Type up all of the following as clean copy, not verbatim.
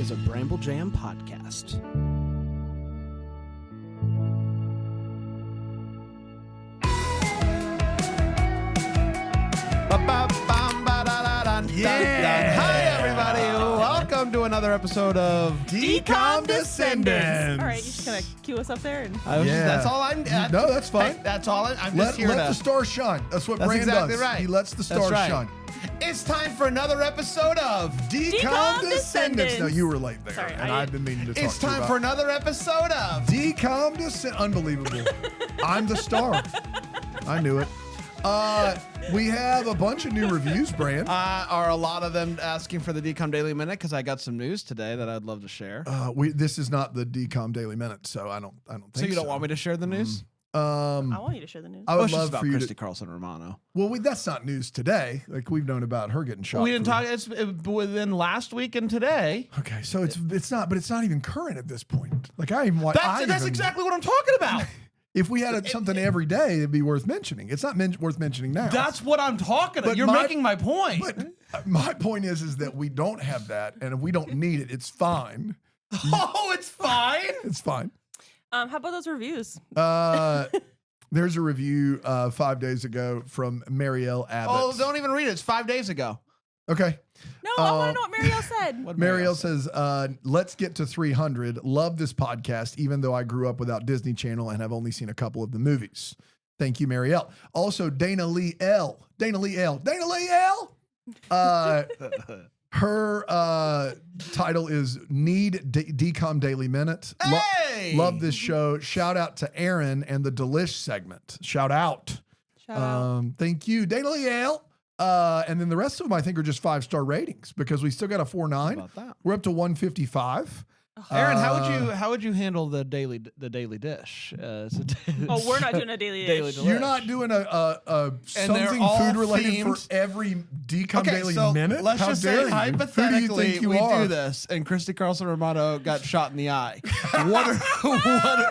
is a Bramble Jam podcast. Yeah. Hi, everybody. Welcome to another episode of Decom Descendants. All right, you just gonna cue us up there and That's all I'm. No, that's fine. Hey, that's all I'm Let just here the to. stars shine. That's what That's Brand exactly does. right. He lets the That's stars right. shine. It's time for another episode of. Decom Descendants. Descendants. No, you were late there. Sorry, and I've been meaning to talk It's to you time about for another episode of. Decom Descendants. Unbelievable. I'm the star. I knew it. We have a bunch of new reviews, Brand. Are a lot of them asking for the Decom Daily Minute because I got some news today that I'd love to share. This is not the Decom Daily Minute, so I don't think so. So you don't want me to share the news? I want you to share the news. I Oh, would it's just love about for you Christy to. Carlson Romano. Well, that's not news today. Like we've known about her getting shot. We didn't for- talk. It's within last week and today. Okay, so it's not, but it's not even current at this point. Like I even That's exactly what I'm talking about. If we had something every day, it'd be worth mentioning. It's not worth mentioning now. That's what I'm talking about. But You're my- making my point. But my point is that we don't have that, and if we don't need it, it's fine. Oh, it's fine. It's fine. How about those reviews? There's a review 5 days ago from Marielle Abbott. Oh, don't even read it. It's 5 days ago. Okay. No, I want to know what Marielle said. What Marielle says, let's get to 300. Love this podcast, even though I grew up without Disney Channel and have only seen a couple of the movies. Thank you, Marielle. Also, Dana Lee L. Her title is Need Decom Daily Minute. Hey! Love this show. Shout out to Aaron and the Delish segment. Shout out. Shout out. Thank you, Dana Lee L. And then the rest of them, I think, are just 5-star ratings because we still got a 4.9. About that? We're up to 155. Aaron, how would you handle the daily dish? Oh, we're not doing a daily Daily dish. Delish. You're not doing a And they're something all food related themed. for every Decom Daily so Minute? let's How just dare say you? Who do you hypothetically think you we are? do this, and Christy Carlson Romano got shot in the eye.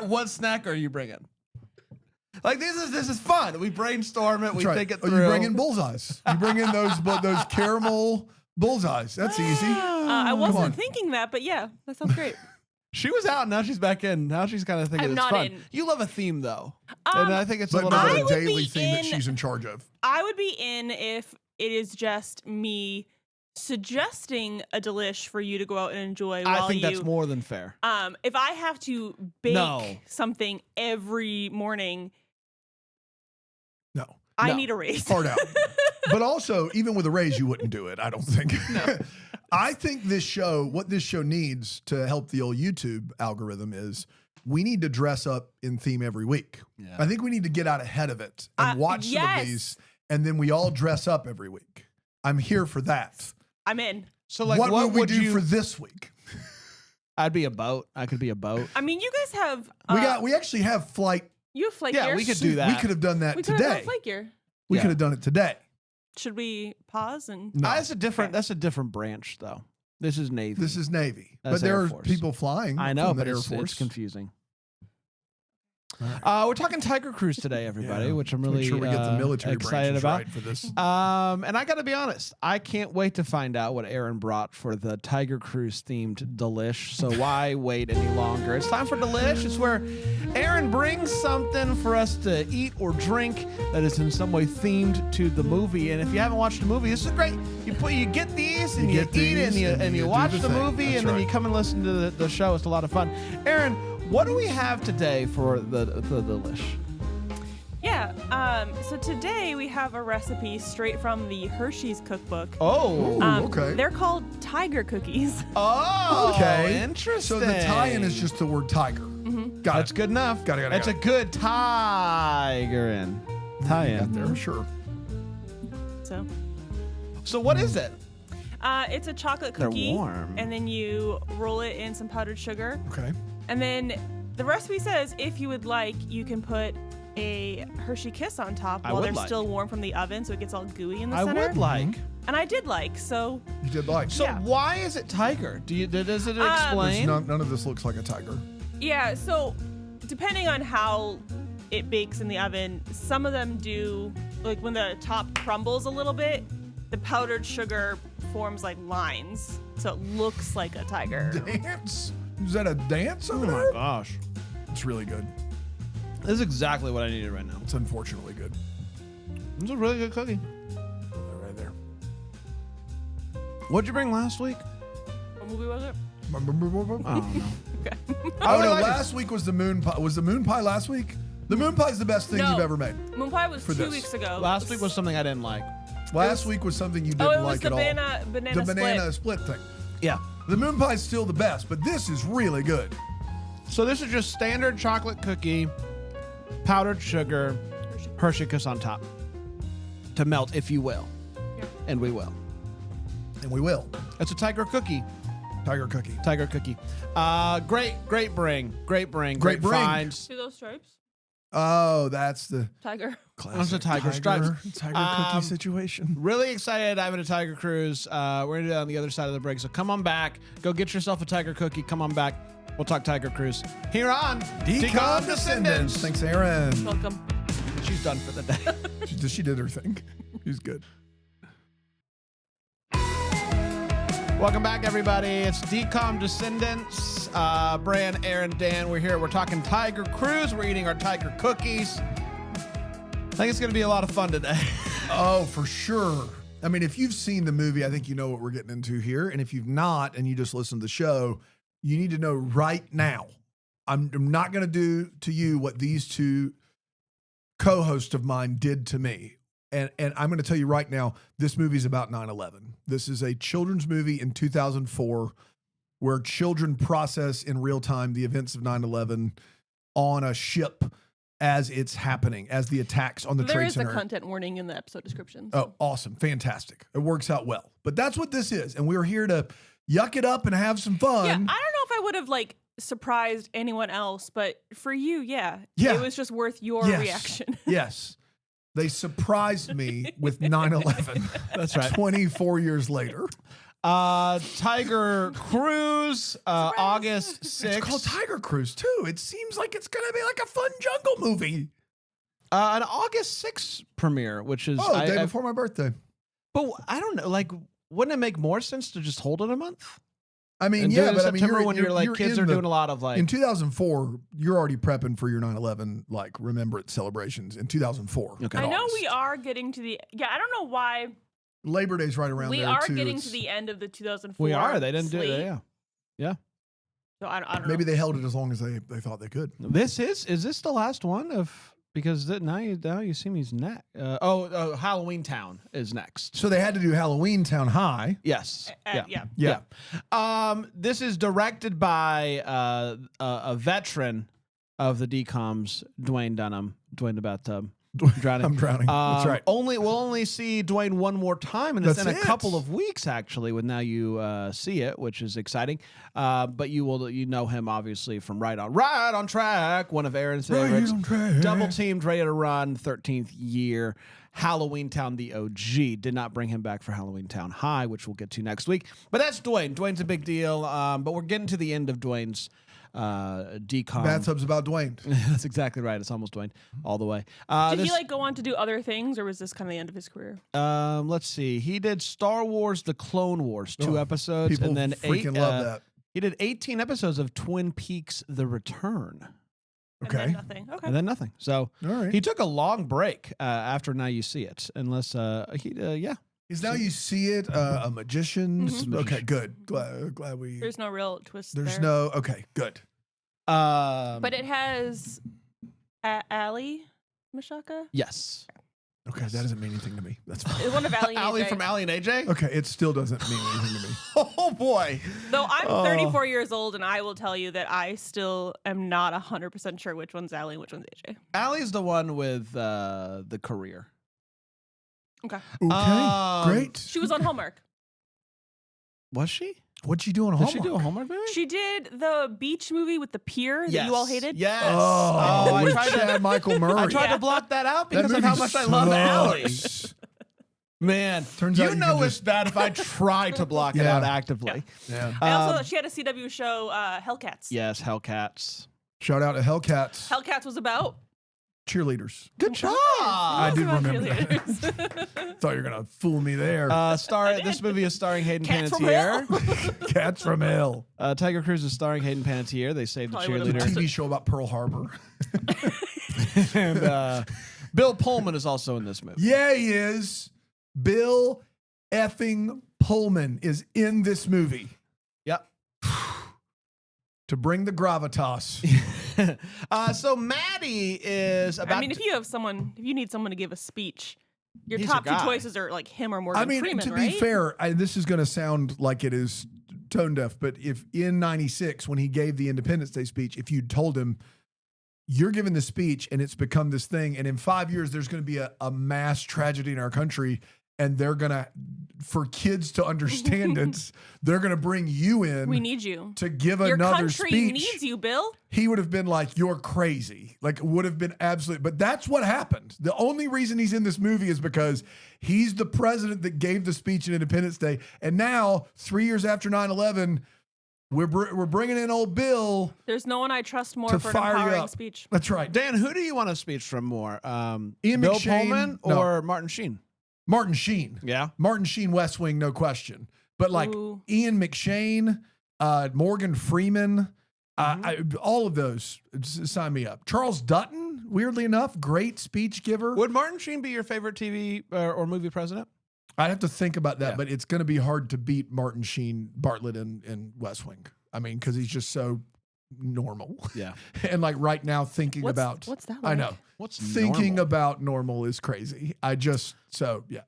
What snack are you bringing? Like this is fun. We brainstorm it. We That's right. think it Oh, through. you bring in bullseyes. You bring in those caramel bullseyes. That's easy. I on. wasn't thinking that, but yeah, that sounds great. She was out, now she's back in. Now she's kind of thinking I'm it's not fun. in. You love a theme though, and I think it's a But little not I bit. a would daily be theme that in- she's in charge of. I would be in if it is just me suggesting a delish for you to go out and enjoy while I think you. that's more than fair. If I have to bake No. something every morning, No. I No. need a raise. Hard out. But also, even with a raise, you wouldn't do it, I don't think. I think what this show needs to help the old YouTube algorithm is we need to dress up in theme every week. Yeah. I think we need to get out ahead of it and watch some yes. of these, and then we all dress up every week. I'm here for that. I'm in. So like, what would we do you? for this week? I'd be a boat. I could be a boat. I mean, you guys have. We actually have flight. You have flake Yeah, gear? we could do that. We could have done that We could have today. done flake gear. We Yeah. could have done it today. Should we pause and? No, That's a different branch though. This is Navy. this is Navy, That's but there Air are Force. people flying. I know, from the but Air it's Force. confusing. All right. We're talking Tiger Cruise today, everybody, Yeah. which I'm Let's really make sure we get the military excited branches about. right for this. And I got to be honest, I can't wait to find out what Aaron brought for the Tiger Cruise themed Delish. So why wait any longer? It's time for Delish. It's where Aaron brings something for us to eat or drink that is in some way themed to the movie. And if you haven't watched the movie, this is great. You get these and you get eat it these and you do watch the the thing. movie That's and then right. you come and listen to the show. It's a lot of fun. Aaron, what do we have today for the Delish? Yeah. So today we have a recipe straight from the Hershey's cookbook. Oh. Ooh, okay. They're called tiger cookies. Oh, Okay. interesting. So the tie-in is just the word tiger. Got That's it. good enough. Got it. That's a good tiger in. Tie-in. Got there, sure. So So what is it? it's a chocolate They're cookie. warm. And then you roll it in some powdered sugar. Okay. And then the recipe says if you would like, you can put a Hershey Kiss on top I while would they're like. still warm from the oven, so it gets all gooey in the I center. would like. And I did like, so You did like. So Yeah. why is it tiger? Does it There's explain? none of this looks like a tiger. yeah, so depending on how it bakes in the oven, some of them do, like when the top crumbles a little bit, the powdered sugar forms like lines, so it looks like a tiger. Dance? Is that a dance over Oh my there? gosh. It's really good. This is exactly what I needed right now. It's unfortunately good. It's a really good cookie. Right there. What'd you bring last week? What movie was it? I don't know. Okay. Oh no! like it. Last week was the moon pie. Was the moon pie last week? The moon pie is the best thing No. you've ever made. Moon pie was For 2 this. weeks ago. Last week was something I didn't like. Last week was something you Oh, didn't it was like the at all. banana The banana split thing. Yeah. The moon pie is still the best, but this is really good. So this is just standard chocolate cookie, powdered sugar, Hershey Kiss on top to melt, if you will. Yeah. And we will. And we will. It's a tiger cookie. Tiger cookie. Tiger cookie. Great bring. Great bring. Great bring. finds. See those stripes? Oh, that's the Tiger. classic That's a tiger stripes. Tiger cookie situation. Really excited diving into Tiger Cruise. We're going to do that on the other side of the break. So come on back. Go get yourself a tiger cookie. Come on back. We'll talk Tiger Cruise here on Decom Descendants. Thanks, Aaron. Welcome. She's done for the day. She did her thing. She's good. Welcome back, everybody. It's Decom Descendants. Bran, Aaron, Dan. We're here. We're talking Tiger Cruise. We're eating our tiger cookies. I think it's going to be a lot of fun today. Oh, for sure. I mean, if you've seen the movie, I think you know what we're getting into here. And if you've not, and you just listened to the show, you need to know right now. I'm not going to do to you what these two co-hosts of mine did to me. And I'm going to tell you right now, this movie is about 9/11. This is a children's movie in 2004 where children process in real time the events of 9/11 on a ship as it's happening, as the attacks on the There Trade is a Center. content warning in the episode description. Oh, awesome. Fantastic. It works out well. But that's what this is. And we're here to yuck it up and have some fun. Yeah, I don't know if I would have like surprised anyone else, but for you, yeah. Yeah. It was just worth your Yes. reaction. Yes. They surprised me with 9/11. That's right. 24 years later. Tiger Cruise, August 6th. It's called Tiger Cruise, too. It seems like it's going to be like a fun jungle movie. An August 6th premiere, which is... Oh, the day before my birthday. But I don't know, like, wouldn't it make more sense to just hold it a month? I mean, And do yeah, it in but I mean, September when you're like, kids in are the- doing a lot of like... In 2004, you're already prepping for your 9/11 like remembrance celebrations in 2004. Okay. I in know August. we are getting to the I don't know why Labor Day's right around we there are too. getting It's- to the end of the 2004. We are. They didn't do slate. it. Yeah. So I don't Maybe know. they held it as long as they thought they could. Is this the last one of... Because now you see me's next. Halloween Town is next. So they had to do Halloween Town High. Yes. Yeah. This is directed by a veteran of the DComs, Dwayne Dunham. Dwayne the Bathtub. Drowning. I'm drowning. That's right. We'll only see Dwayne one more time, and it's That's in a it. couple of weeks actually. When now you see it, which is exciting. But you know him obviously from Right on Track, one of Aaron's favorites. Double teamed, ready to run, 13th year. Halloween Town, the OG. Did not bring him back for Halloween Town High, which we'll get to next week. But that's Dwayne. Dwayne's a big deal. But we're getting to the end of Dwayne's decom. Bathtub's about Dwayne. That's exactly right. It's almost Dwayne all the way. Did he like go on to do other things, or was this kind of the end of his career? Let's see. He did Star Wars: The Clone Wars, 2 episodes, People and then freaking love that. He did 18 episodes of Twin Peaks: The Return, And Okay. then nothing. Okay. and then nothing. So All right. he took a long break after Now You See It, unless yeah. Is Now You See It a magician? Mhm. Okay, good. Glad we. There's no real twist There's there. no. Okay, good. But it has Ali Mashaka. Yes. Okay, that doesn't mean anything to me. That's fine. It's one of Ali. and Allie AJ. from Allie and AJ. Okay, it still doesn't mean anything to me. Oh boy. Though I'm Oh. 34 years old, and I will tell you that I still am not 100% sure which one's Ali and which one's AJ. Allie's the one with the career. Okay. Okay, great. She was on Hallmark. Was she? What'd you do on Did Hallmark? she do a Hallmark movie? She did the beach movie with the pier that you all hated. Yes. Oh, I with tried to. Chad Michael Murray. I tried Yeah. to block that out That because of how movie much I love Allie. sucks. Man, Turns out you you know can it's just- bad if I try to block it Yeah. out actively. Yeah. I also Um, she had a CW show, Hellcats. Yes, Hellcats. Shout out to Hellcats. Hellcats was about cheerleaders. Good job. I did About remember that. cheerleaders. Thought you were gonna fool me there. This movie is starring Hayden Cats from Panettiere. Cats from hell. Tiger Cruise is starring Hayden Panettiere. They saved the Probably would've The cheerleader. TV show about Pearl Harbor. And Bill Pullman is also in this movie. Yeah, he is. Bill effing Pullman is in this movie Yep. to bring the gravitas. So Maddie is about. I mean, if you need someone to give a speech, your He's top your two guy. choices are like him or Morgan I mean, Freeman, to right? be fair, this is going to sound like it is tone deaf, but if in '96 when he gave the Independence Day speech, if you'd told him you're giving this speech and it's become this thing, and in 5 years there's going to be a mass tragedy in our country, and they're going to, for kids to understand it, they're going to bring you in. We need you. to give Your another country speech. needs you, Bill. He would have been like, "You're crazy." Like, would have been absolute. But that's what happened. The only reason he's in this movie is because he's the president that gave the speech in Independence Day. And now, 3 years after 9/11, we're bringing in old Bill. There's no one I trust more To for an fire you empowering up. speech. That's right. Dan, who do you want a speech from more? Ian Bill McShane? Pullman No. or Martin Sheen? Martin Sheen. Yeah. Martin Sheen, West Wing, no question. But like Ooh. Ian McShane, Morgan Freeman, all of those, sign me up. Charles Dutton, weirdly enough, great speech giver. Would Martin Sheen be your favorite TV or movie president? I'd have to think about that, Yeah. but it's going to be hard to beat Martin Sheen, Bartlett, in West Wing. I mean, because he's just so normal. Yeah. And like right now, thinking about what's that I like? know What's thinking normal? about normal is crazy. Yeah.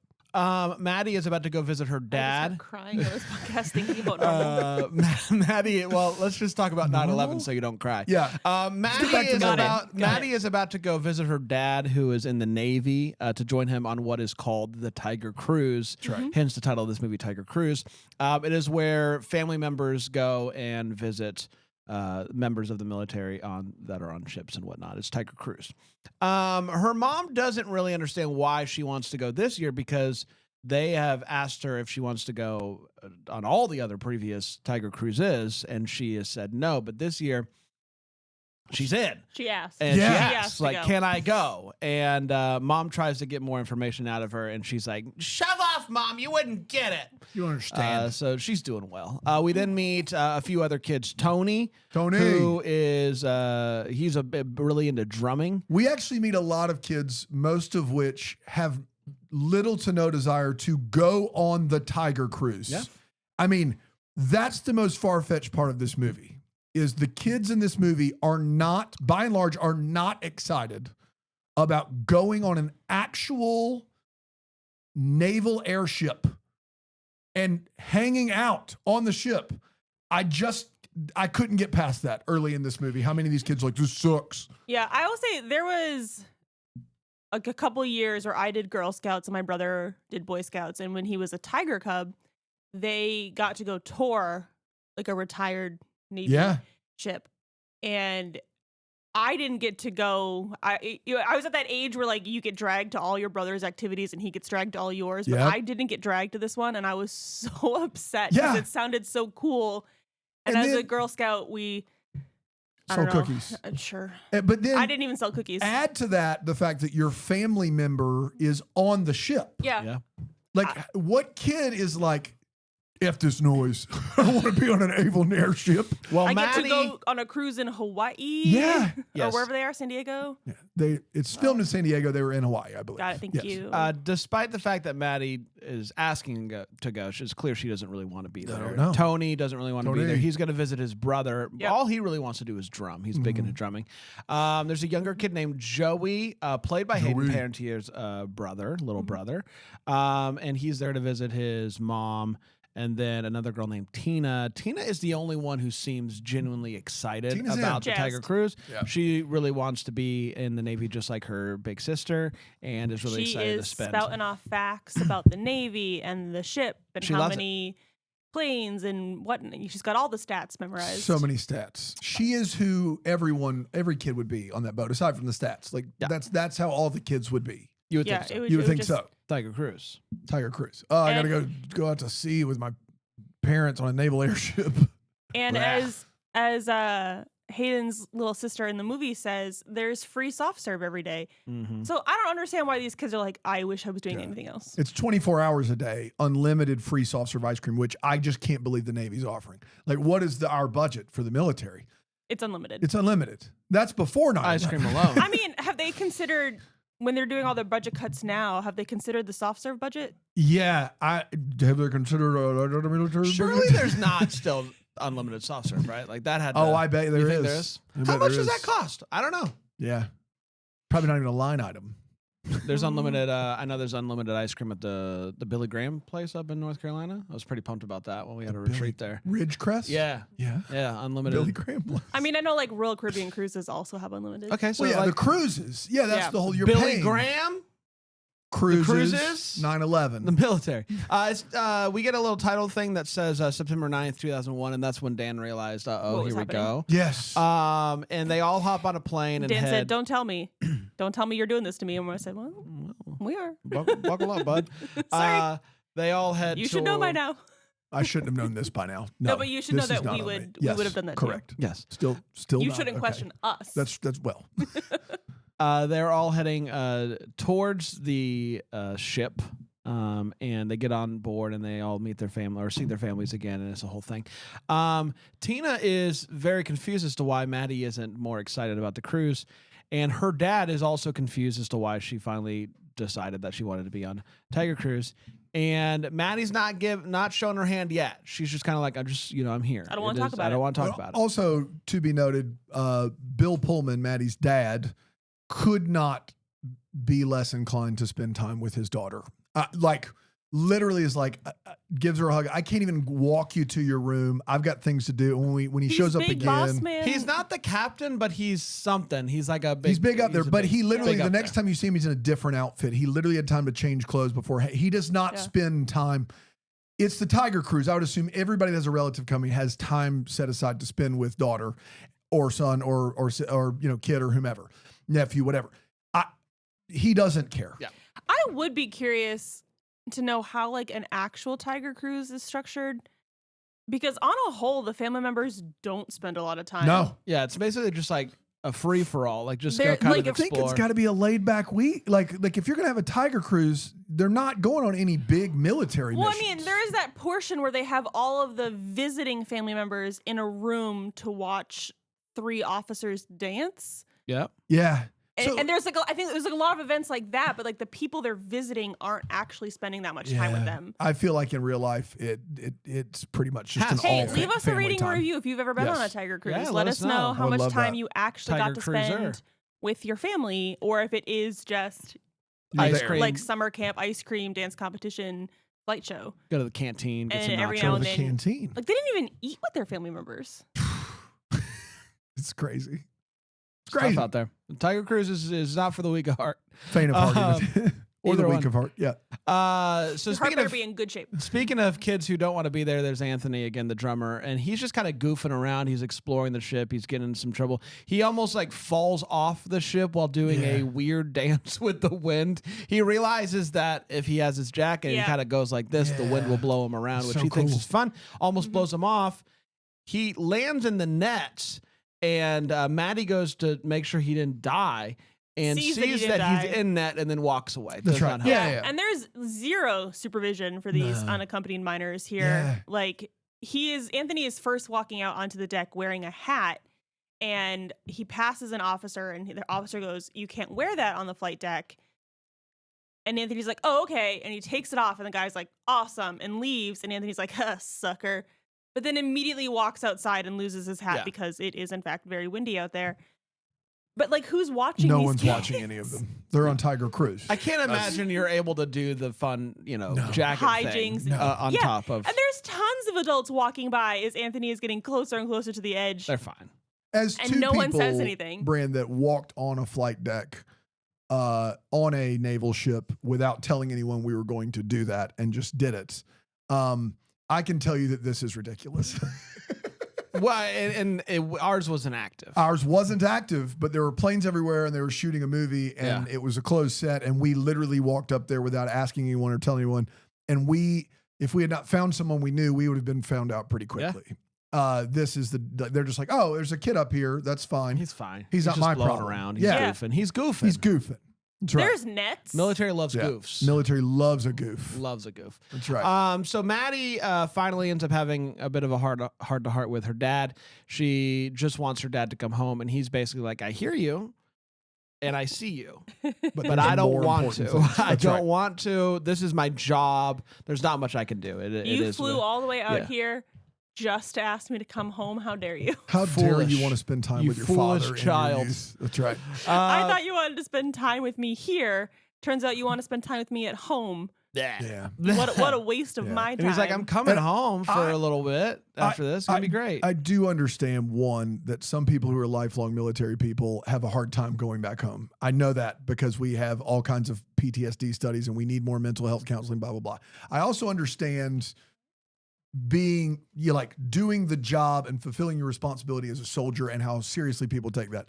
Maddie is about to go visit her I just dad. start crying on this podcast thinking about normal. Maddie, well, let's just talk about 9/11 so you don't cry. Yeah. Maddie back to is normal. Got it. Maddie is about to go visit her dad, who is in the Navy, to join him on what is called the Tiger Cruise. right. Hence the title of this movie, Tiger Cruise. It is where family members go and visit members of the military that are on ships and whatnot. It's Tiger Cruise. Her mom doesn't really understand why she wants to go this year because they have asked her if she wants to go on all the other previous Tiger Cruises, and she has said no. But this year, she's in. She asked. And Yeah. she She asks, asked to like, go. can I go? And mom tries to get more information out of her, and she's like, shove off, mom. You wouldn't get it. You understand. So she's doing well. We then meet a few other kids. Tony, Tony. who is he's a bit really into drumming. We actually meet a lot of kids, most of which have little to no desire to go on the Tiger Cruise. Yeah. I mean, that's the most far-fetched part of this movie, is the kids in this movie are not, by and large, are not excited about going on an actual naval airship and hanging out on the ship. I couldn't get past that early in this movie. How many of these kids are like, this sucks? Yeah, I will say there was like a couple years where I did Girl Scouts and my brother did Boy Scouts, and when he was a Tiger Cub, they got to go tour like a retired Navy Yeah. ship, and I didn't get to go. I was at that age where like you get dragged to all your brother's activities and he gets dragged to all yours, but Yep. I didn't get dragged to this one, and I was so upset because Yeah. it sounded so cool. And, And as a then- Girl Scout, we I Sold don't know. cookies. Sure. But then I didn't even sell cookies. add to that the fact that your family member is on the ship. Yeah. Yeah. Like, what kid is like, F this noise. I want to be on an naval airship. Well, I Maddie, get to go on a cruise in Hawaii. Yeah. Or Yes. wherever they are, San Diego. Yeah, it's filmed in San Diego. They were in Hawaii, I believe. Got it. Thank Yes. you. despite the fact that Maddie is asking to go, it's clear she doesn't really want to be there. no. Tony doesn't really want to be Tony. there. He's going to visit his brother. Yep. All he really wants to do is drum. He's big into drumming. There's a younger kid named Joey, played by Hayden Joey. Panettiere's little brother. And he's there to visit his mom. And then another girl named Tina. Tina is the only one who seems genuinely excited Tina's in. about the Tiger Jazzed. Cruise. Yeah. She really wants to be in the Navy just like her big sister and is really she excited is to spend. spouting off facts about the Navy and the ship and She how loves it. many planes and what. She's got all the stats memorized. So many stats. She is who every kid would be on that boat, aside from the stats. Like, Yeah. that's how all the kids would be. You would Yeah, think so. it would- You would think just- so. Tiger Cruise. Tiger Cruise. Oh, I got to go out to sea with my parents on a naval airship. And Blah. as Hayden's little sister in the movie says there's free soft serve every day. Mhm. So I don't understand why these kids are like, I wish I was doing Yeah. anything else. It's 24 hours a day, unlimited free soft serve ice cream, which I just can't believe the Navy's offering. Like, what is our budget for the military? It's unlimited. It's unlimited. That's before 9/11. Ice cream alone. I mean, have they considered when they're doing all their budget cuts now? Have they considered the soft serve budget? Yeah, have they considered a military Surely budget? there's not still unlimited soft serve, right? Like that had. Oh, to, I bet you there think is. there is? I How bet much there does that is. cost? I don't know. Yeah, probably not even a line item. There's unlimited. I know there's unlimited ice cream at the Billy Graham place up in North Carolina. I was pretty pumped about that when we had a retreat there. Ridgecrest. Yeah, yeah. unlimited. Billy Graham. I mean, I know like Royal Caribbean cruises also have unlimited. Okay, so Well, yeah, like the cruises. Yeah, that's Yeah. the whole. You're Billy paying. Graham, Cruises. cruises? 9/11. the military. We get a little title thing that says September 9th, 2001, and that's when Dan realized, What here was we happening? go. Yes. And they all hop on a plane and Dan head. said, "Don't tell me, don't tell me you're doing this to me." And I said, "Well, we are. Buckle up, bud. Sorry. They all head. You should know by now." I shouldn't have known this by now. No, but you should know this is that not we on would- me. we would have done that too. Correct. Yes. Still. You not, shouldn't okay. question us. That's well. They're all heading towards the ship, and they get on board and they all meet their family or see their families again, and it's a whole thing. Tina is very confused as to why Maddie isn't more excited about the cruise, and her dad is also confused as to why she finally decided that she wanted to be on Tiger Cruise. And Maddie's not showing her hand yet. She's just kind of like, I'm here. I don't wanna talk about I don't it. want to talk about it. Also, to be noted, Bill Pullman, Maddie's dad, could not be less inclined to spend time with his daughter. Literally is like, gives her a hug. I can't even walk you to your room. I've got things to do. And when he He's shows up big boss again, man. He's not the captain, but he's something. He's like a big. he's big up there. a But big- he literally, big the up next there. time you see him, he's in a different outfit. He literally had time to change clothes before. He does not Yeah. spend time. It's the Tiger Cruise. I would assume everybody that has a relative coming has time set aside to spend with daughter or son or kid or whomever, nephew, whatever. He doesn't care. Yeah. I would be curious to know how like an actual Tiger Cruise is structured, because on a whole, the family members don't spend a lot of time. No. Yeah, it's basically just like a free for all. Like just They're- go kind like, of I think explore. it's got to be a laid back week. Like if you're gonna have a Tiger Cruise, they're not going on any big military Well, I missions. mean, there is that portion where they have all of the visiting family members in a room to watch 3 officers dance. yeah. yeah. And, So- and there's like I think there's like a lot of events like that, but like the people they're visiting aren't actually spending that much time with them. I feel like in real life, it's pretty much just an Has- Hey, all leave us a family rating time. review if you've ever been on a Yes. Tiger Cruise. Yeah, let us know I how would much love time that. you actually Tiger got to Cruiser. spend with your family, or if it is just You're Ice there. cream. like summer camp, ice cream, dance competition, flight show. Go to the canteen, get And some every nachos. now Go and to the then- canteen. Like they didn't even eat with their family members. It's crazy. It's Stuff crazy. out there. Tiger Cruise is not for the weak of heart. Faint of heart. even. Or the either weak one. of heart. Yeah. So Your heart speaking better of be in good shape. Speaking of kids who don't want to be there, there's Anthony again, the drummer, and he's just kind of goofing around. He's exploring the ship. He's getting in some trouble. He almost like falls off the ship while doing Yeah. a weird dance with the wind. He realizes that if he has his jacket and Yeah. he kind of goes like this, the wind Yeah. will blow him around, which So he thinks cool. is fun. Almost blows him off. He lands in the nets, and Maddie goes to make sure he didn't die. And Sees sees, that he that, didn't he's die. in net and then walks away. That's Does right. not help. Yeah. And there's zero supervision for these No. unaccompanied minors here. Yeah. Like Anthony is first walking out onto the deck wearing a hat, and he passes an officer, and the officer goes, "You can't wear that on the flight deck." And Anthony's like, "Oh, okay." And he takes it off, and the guy's like, "Awesome," and leaves. And Anthony's like, "Huh, sucker." But then immediately walks outside and loses his hat Yeah. because it is in fact very windy out there. But like, who's watching? No these one's kids? watching any of them. They're on Tiger Cruise. I can't imagine you're able to do the fun, No. jacket Hijinks. thing on Yeah, top of. And there's tons of adults walking by as Anthony is getting closer and closer to the edge. They're fine. As And two no one says people, anything. Brand, that walked on a flight deck on a naval ship without telling anyone we were going to do that and just did it. I can tell you that this is ridiculous. Well, ours wasn't active. Ours wasn't active, but there were planes everywhere and they were shooting a movie and Yeah. it was a closed set. And we literally walked up there without asking anyone or telling anyone. And if we had not found someone we knew, we would have been found out pretty quickly. this is they're just like, oh, there's a kid up here. That's fine. He's fine. He's not just my blowing problem. around. He's Yeah. goofing. He's goofing. He's goofing. That's right. There's nets. Military loves Yeah. goofs. Military loves a goof. Loves a goof. That's right. So Maddie finally ends up having a bit of a heart to heart with her dad. She just wants her dad to come home, and he's basically like, "I hear you, and I see you, but there's I don't more want to. important things. I That's don't right. want to. This is my job. There's not much I can do. It You is flew what- all the way out yeah. here just to ask me to come home. How dare you? How dare foolish. you want to spend time You with your foolish father? in your child. youth. That's right. I thought you wanted to spend time with me here. Turns out you want to spend time with me at home. Yeah. What a waste of Yeah. my time. And he's like, I'm coming And home for a little bit after this. It's gonna be great. I do understand, one, that some people who are lifelong military people have a hard time going back home. I know that because we have all kinds of PTSD studies and we need more mental health counseling, blah, blah, blah. I also understand doing the job and fulfilling your responsibility as a soldier and how seriously people take that.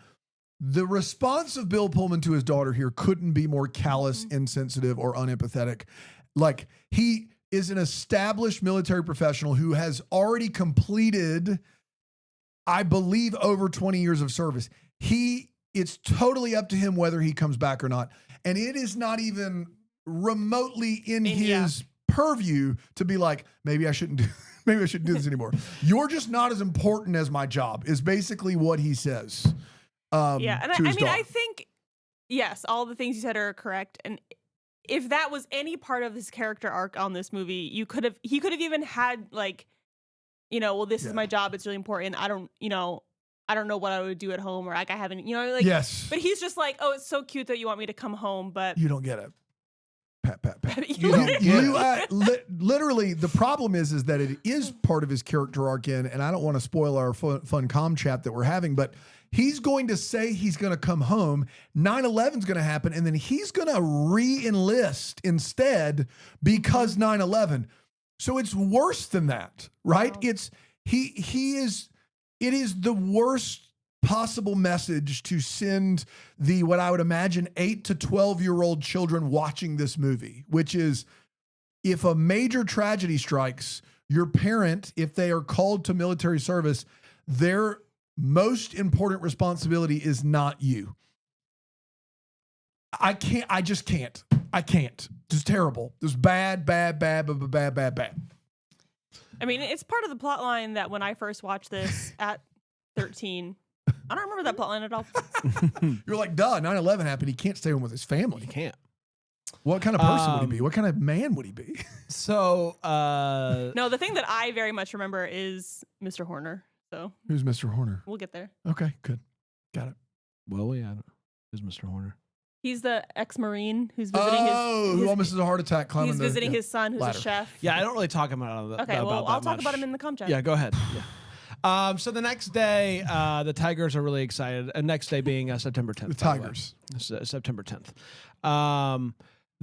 The response of Bill Pullman to his daughter here couldn't be more callous, insensitive, or unempathetic. Like, he is an established military professional who has already completed, I believe, over 20 years of service. It's totally up to him whether he comes back or not. And it is not even remotely in his purview to be like, maybe I shouldn't do this anymore. You're just not as important as my job, is basically what he says. Yeah, and to I his mean, daughter. I think, yes, all the things you said are correct. And if that was any part of his character arc on this movie, he could have even had like, well, this is my job. It's really important. I don't know what I would do at home, or like I haven't, like, yes, but he's just like, oh, it's so cute that you want me to come home, but you don't get it. Pat. You don't get it. Literally, the problem is that it is part of his character arc and I don't want to spoil our fun comm chat that we're having, but he's going to say he's going to come home. 9/11 is going to happen, and then he's going to re-enlist instead because 9/11. So it's worse than that, right? Wow. It is the worst possible message to send what I would imagine 8 to 12-year-old children watching this movie, which is, if a major tragedy strikes, your parent, if they are called to military service, their most important responsibility is not you. I just can't. I can't. It's terrible. It's bad. I mean, it's part of the plot line that when I first watched this at 13, I don't remember that plot line at all. You're like, duh, 9/11 happened. He can't stay home with his family. You can't. What kind of person would he be? What kind of man would he be? So No, the thing that I very much remember is Mr. Horner. So Who's Mr. Horner? we'll get there. Okay, good. Got it. well, yeah, who's Mr. Horner? He's the ex-Marine who's visiting who almost has a heart attack climbing he's the- visiting yeah. his son who's ladder. a chef. Yeah, I don't really talk about that. Okay, well, about I'll that talk much. about him in the comm chat. Yeah, go ahead. Yeah. So the next day, the Tigers are really excited. Next day being September 10th. The by way. Tigers. September 10th.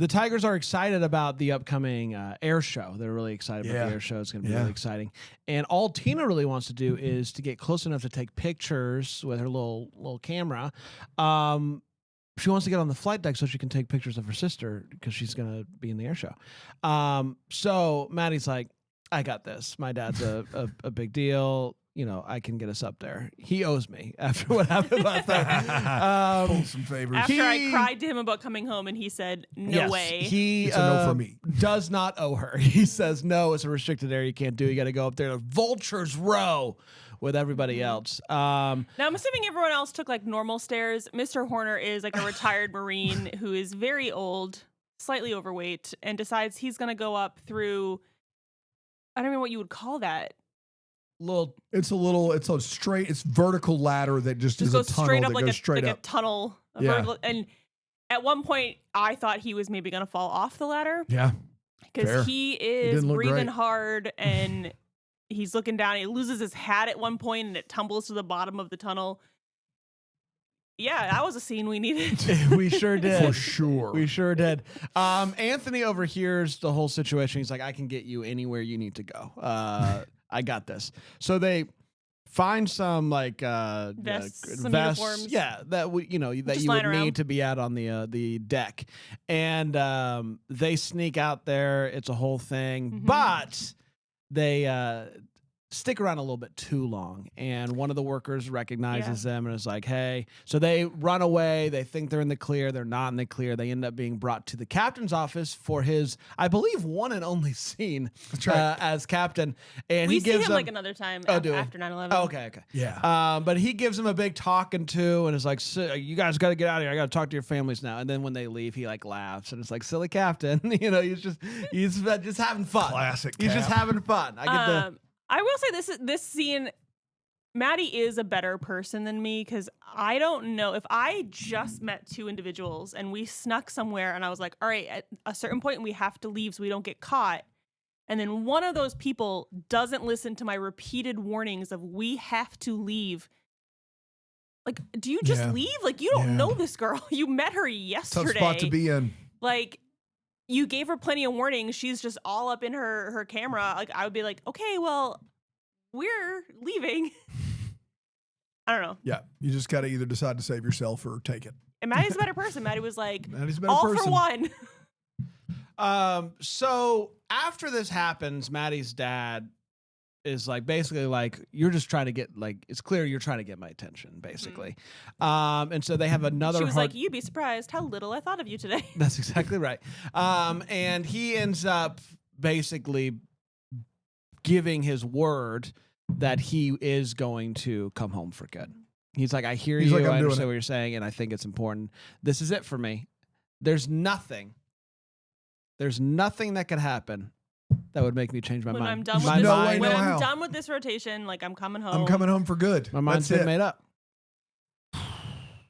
The Tigers are excited about the upcoming air show. They're really excited about Yeah. the air show. It's going to be Yeah. really exciting. And all Tina really wants to do is to get close enough to take pictures with her little camera. She wants to get on the flight deck so she can take pictures of her sister because she's going to be in the air show. So Maddie's like, I got this. My dad's a big deal. I can get us up there. He owes me after what happened last night. Pull some favors. After I He- cried to him about coming home and he said, no Yes, way. He It's a no for me. does not owe her. He says, no, it's a restricted area. You can't do it. You got to go up there to Vulture's Row with everybody else. Now, I'm assuming everyone else took like normal stairs. Mr. Horner is like a retired Marine who is very old, slightly overweight, and decides he's going to go up through, I don't know what you would call that. It's a vertical ladder that just is a goes tunnel straight up that like goes straight a up. tunnel. Yeah. Vertical, and at one point, I thought he was maybe going to fall off the ladder Yeah. Fair. because he is didn't look breathing great. hard and he's looking down. He loses his hat at one point and it tumbles to the bottom of the tunnel. Yeah, that was a scene we needed. We sure did. For sure. We sure did. Anthony overhears the whole situation. He's like, I can get you anywhere you need to go. I got this. So they find some like Vests, some uniforms. Yeah, that that Just you would lying around. need to be out on the deck. And they sneak out there. It's a whole thing. Mhm. But they stick around a little bit too long. And one of the workers recognizes them and is like, hey. So they run away. They think they're in the clear. They're not in the clear. They end up being brought to the captain's office for his, I believe, one and only scene as captain. And we he see gives him them, like another time after 9/11. Oh, okay. Yeah. But he gives them a big talking to and is like, you guys got to get out of here. I got to talk to your families now. And then when they leave, he like laughs and it's like, silly captain. You know, he's just having fun. Classic He's just Cap. having fun. I get I will say this scene, Maddie is a better person than me because I don't know if I just met two individuals and we snuck somewhere and I was like, all right, at a certain point we have to leave so we don't get caught. And then one of those people doesn't listen to my repeated warnings of we have to leave. Like, do you just leave? Like, you don't know this girl. You met her yesterday. Tough spot to be in. Like, you gave her plenty of warnings. She's just all up in her camera. Like, I would be like, okay, well, we're leaving. I don't know. Yeah. You just got to either decide to save yourself or take it. And Maddie's a better person. Maddie was like, Maddie's a better all person. for one. So after this happens, Maddie's dad is like basically like, you're just trying to get like, it's clear you're trying to get my attention, basically. And so they have another She was like, you'd be surprised how little I thought of you today. That's exactly right. And he ends up basically giving his word that he is going to come home for good. He's like, I hear He's you. like, I'm I doing understand it. what you're saying, and I think it's important. This is it for me. There's nothing that could happen that would make me change my When mind. I'm done with My this, No way, mind- when no I'm how. done with this rotation, like I'm coming home. I'm coming home for good. My mind's That's been it. made up.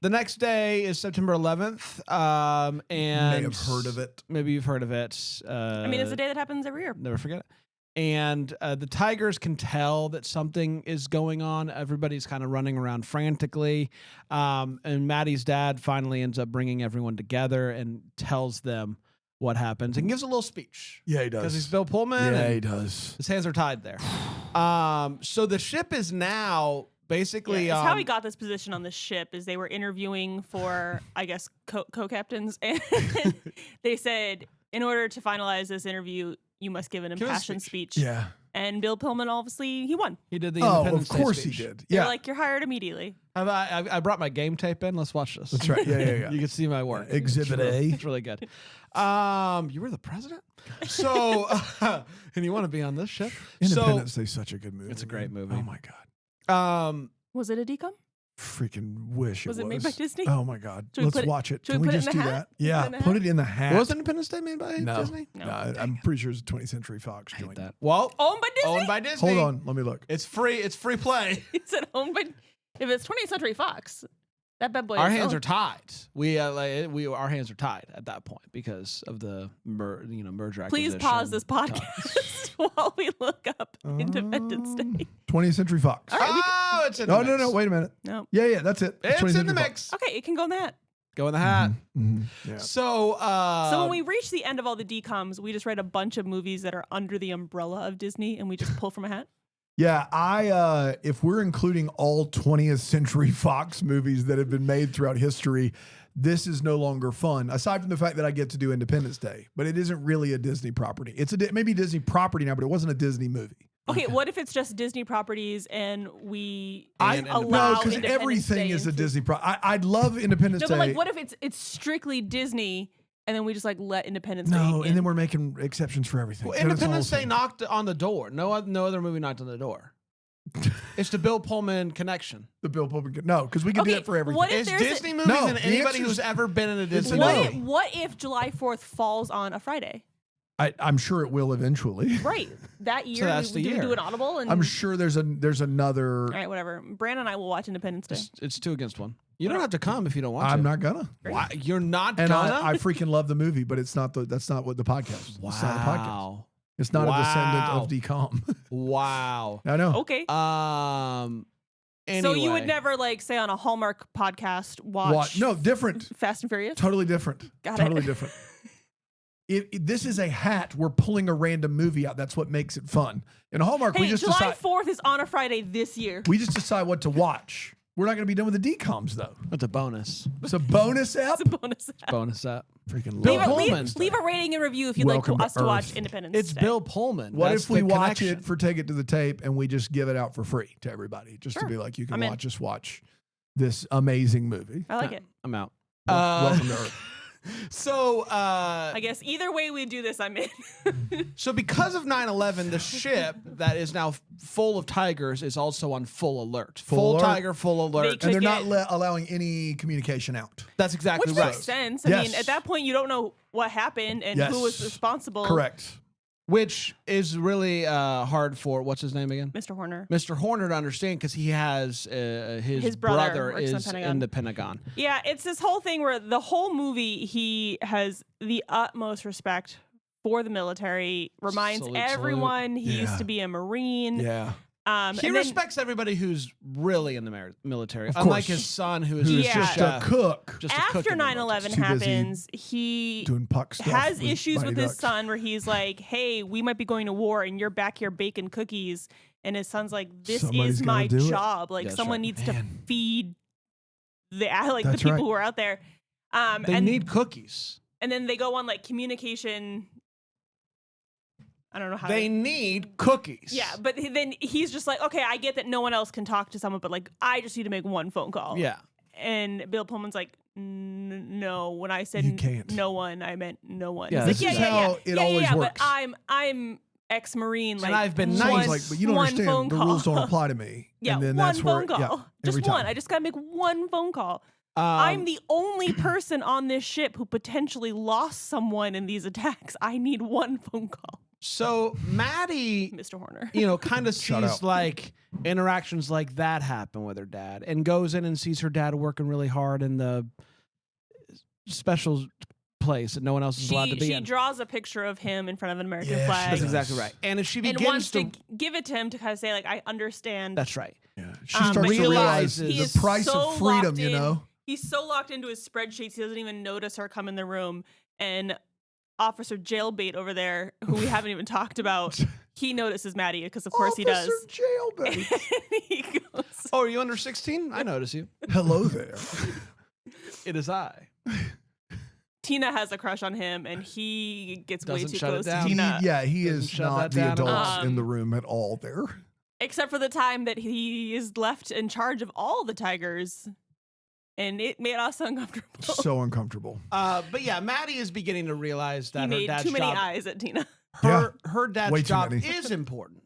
The next day is September 11th, and May have heard of it. Maybe you've heard of it. I mean, it's a day that happens every year. Never forget it. And the Tigers can tell that something is going on. Everybody's kind of running around frantically. And Maddie's dad finally ends up bringing everyone together and tells them what happens and gives a little speech. Yeah, he does. Because he's Bill Pullman. Yeah, and he does. his hands are tied there. So the ship is now basically... Yeah, it's how he got this position on the ship is they were interviewing for, I guess, co-captains. And they said, in order to finalize this interview, you must give an Give a impassioned speech. speech. Yeah. And Bill Pullman, obviously, he won. He did the Oh, Independence of Day course he speech. did. They're Yeah. like, you're hired immediately. I brought my game tape in. Let's watch this. That's right. Yeah, yeah, yeah. You can see my work. Exhibit It's really- A. It's really good. You were the president? So, and you want to be on this ship? Independence Day's such a good movie. It's a great movie. Oh my god. So, Was it a decom? Freaking wish it was. Was it made by Disney? Oh my god. Should we Let's put it- watch it. should Can we we put it just in do the that? hat? Yeah. Put it in the Put hat? it in the hat. was Independence Day made by No. Disney? No. No, I'm pretty sure it's a 20th Century Fox I hate joint. that. Well, Owned by Disney? owned by Disney. Hold on. Let me look. It's free. It's free play. Is it owned by... If it's 20th Century Fox, that bad boy Our is hands are owned. tied. Our hands are tied at that point because of the merger Please acquisition. pause this podcast while we look up Independence Day. 20th Century Fox. All right, we Oh, it's in Oh, the no, mix. no. Wait a minute. No. Yeah, that's it. It's 20th in the Century mix. Okay, it can go in that. Go in the hat. Yeah. So, So when we reach the end of all the decoms, we just write a bunch of movies that are under the umbrella of Disney and we just pull from a hat. Yeah, if we're including all 20th Century Fox movies that have been made throughout history, this is no longer fun. Aside from the fact that I get to do Independence Day, but it isn't really a Disney property. It's maybe Disney property now, but it wasn't a Disney movie. Okay, what if it's just Disney properties and we And allow No, because Independence everything Day is a into- Disney I'd love Independence No, Day. but like, what if it's strictly Disney and then we just like let Independence Day No, in? and then we're making exceptions for everything. Well, Then it's a whole Independence Day thing. knocked on the door. No other movie knocked on the door. It's the Bill Pullman connection. The Bill Pullman. No, because we can do Okay, that for everything. what if It's there's a- Disney movies No, and the anybody answer's- who's ever been in a Disney no. movie. What if July 4th falls on a Friday? I'm sure it will eventually. Right. That year, that's the do we year. do an audible? And I'm sure there's another. All right, whatever. Brandon and I will watch Independence Day. It's 2 against 1. You don't have to come if you don't want to. I'm not gonna. Why? You're not And gonna? I freaking love the movie, but that's not what the podcast is. wow. It's not a podcast. It's not a descendant of DCOM. Wow. I know. Okay. Anyway. So you would never like say on a Hallmark podcast watch No, different. Fast and Furious? Totally different. Got it. Totally different. This is a hat. We're pulling a random movie out. That's what makes it fun. In Hallmark, Hey, we just July decide. 4th is on a Friday this year. We just decide what to watch. We're not going to be done with the DCOMs though. It's a bonus. It's a bonus app. It's a bonus. Bonus app. Freaking Bill Leave a, love Pullman. leave a rating and review if you'd Welcome like to us to watch Earth. Independence It's Day. Bill Pullman. What That's if we the watch connection. it for Take It to the Tape and we just give it out for free to everybody? Just to Sure. be like, you can I'm in. watch this amazing movie. I like it. I'm out. Welcome to Earth. So, I guess either way we do this, I'm in. so because of 9/11, the ship that is now full of tigers is also on full alert. Full alert. Tiger, full alert. They And they're get- not allowing any communication out. That's exactly Which right. makes sense. I Yes. mean, at that point, you don't know what happened and who was Yes. responsible. Correct. Which is really hard for what's his name again? Mr. Horner. Mr. Horner to understand because he has his brother brother works in is Pentagon. in the Pentagon. Yeah, it's this whole thing where the whole movie he has the utmost respect for the military. Reminds Salute, salute. everyone he Yeah. used to be a Marine. Yeah. He and then- respects everybody who's really in the military, Of unlike course. his son who is Who's Yeah. just a chef, cook just a cook after in the 9/11 Too busy happens, he doing puck stuff. has with issues Mighty with his Ducks. son where he's like, "Hey, we might be going to war, and you're back here baking cookies." And his son's like, "This Somebody's is gotta my do it." job. Like, That's someone right. needs to Man. feed the That's people right. who are out there." They and need cookies. and then they go on like communication. I don't know how They need cookies. Yeah, but then he's just like, okay, I get that no one else can talk to someone, but like, I just need to make one phone call. Yeah. And Bill Pullman's like, no. When I said You can't. no one, I meant no one. Yeah, He's this like, is how it always yeah, works. But I'm ex-Marine. Like, I've been one, nice. Someone's like, but you don't one understand. phone The call. rules don't apply to me. Yeah, and then one that's where, phone call. Yeah, Just every one. time. I just gotta make one phone call. I'm the only person on this ship who potentially lost someone in these attacks. I need one phone call, So Maddie, Mr. Horner. kind of Shout sees out. like interactions like that happen with her dad and goes in and sees her dad working really hard in the special place that no one else is allowed to be She in. draws a picture of him in front of an American Yeah, she flag That's does. exactly right. And if she and begins wants to, to give it to him to kind of say, like, I understand. that's right. Yeah. She but starts to realize realizes- he is the price so of freedom, locked you in- know? He's so locked into his spreadsheets, he doesn't even notice her come in the room. And Officer Jailbait over there, who we haven't even talked about, he notices Maddie because, of course, he does. Officer Jailbait. And he goes, Oh, are you under 16? I notice you. Hello there. It is I. Tina has a crush on him, and he gets way Doesn't too shut it close to down. Tina. He Doesn't is shut not that the down at all. adults in the room at all there. Except for the time that he is left in charge of all the tigers. And it made us uncomfortable. So uncomfortable. But yeah, Maddie is beginning to realize He that her made dad's too many job, eyes at Tina. her dad's Way too job many. is important.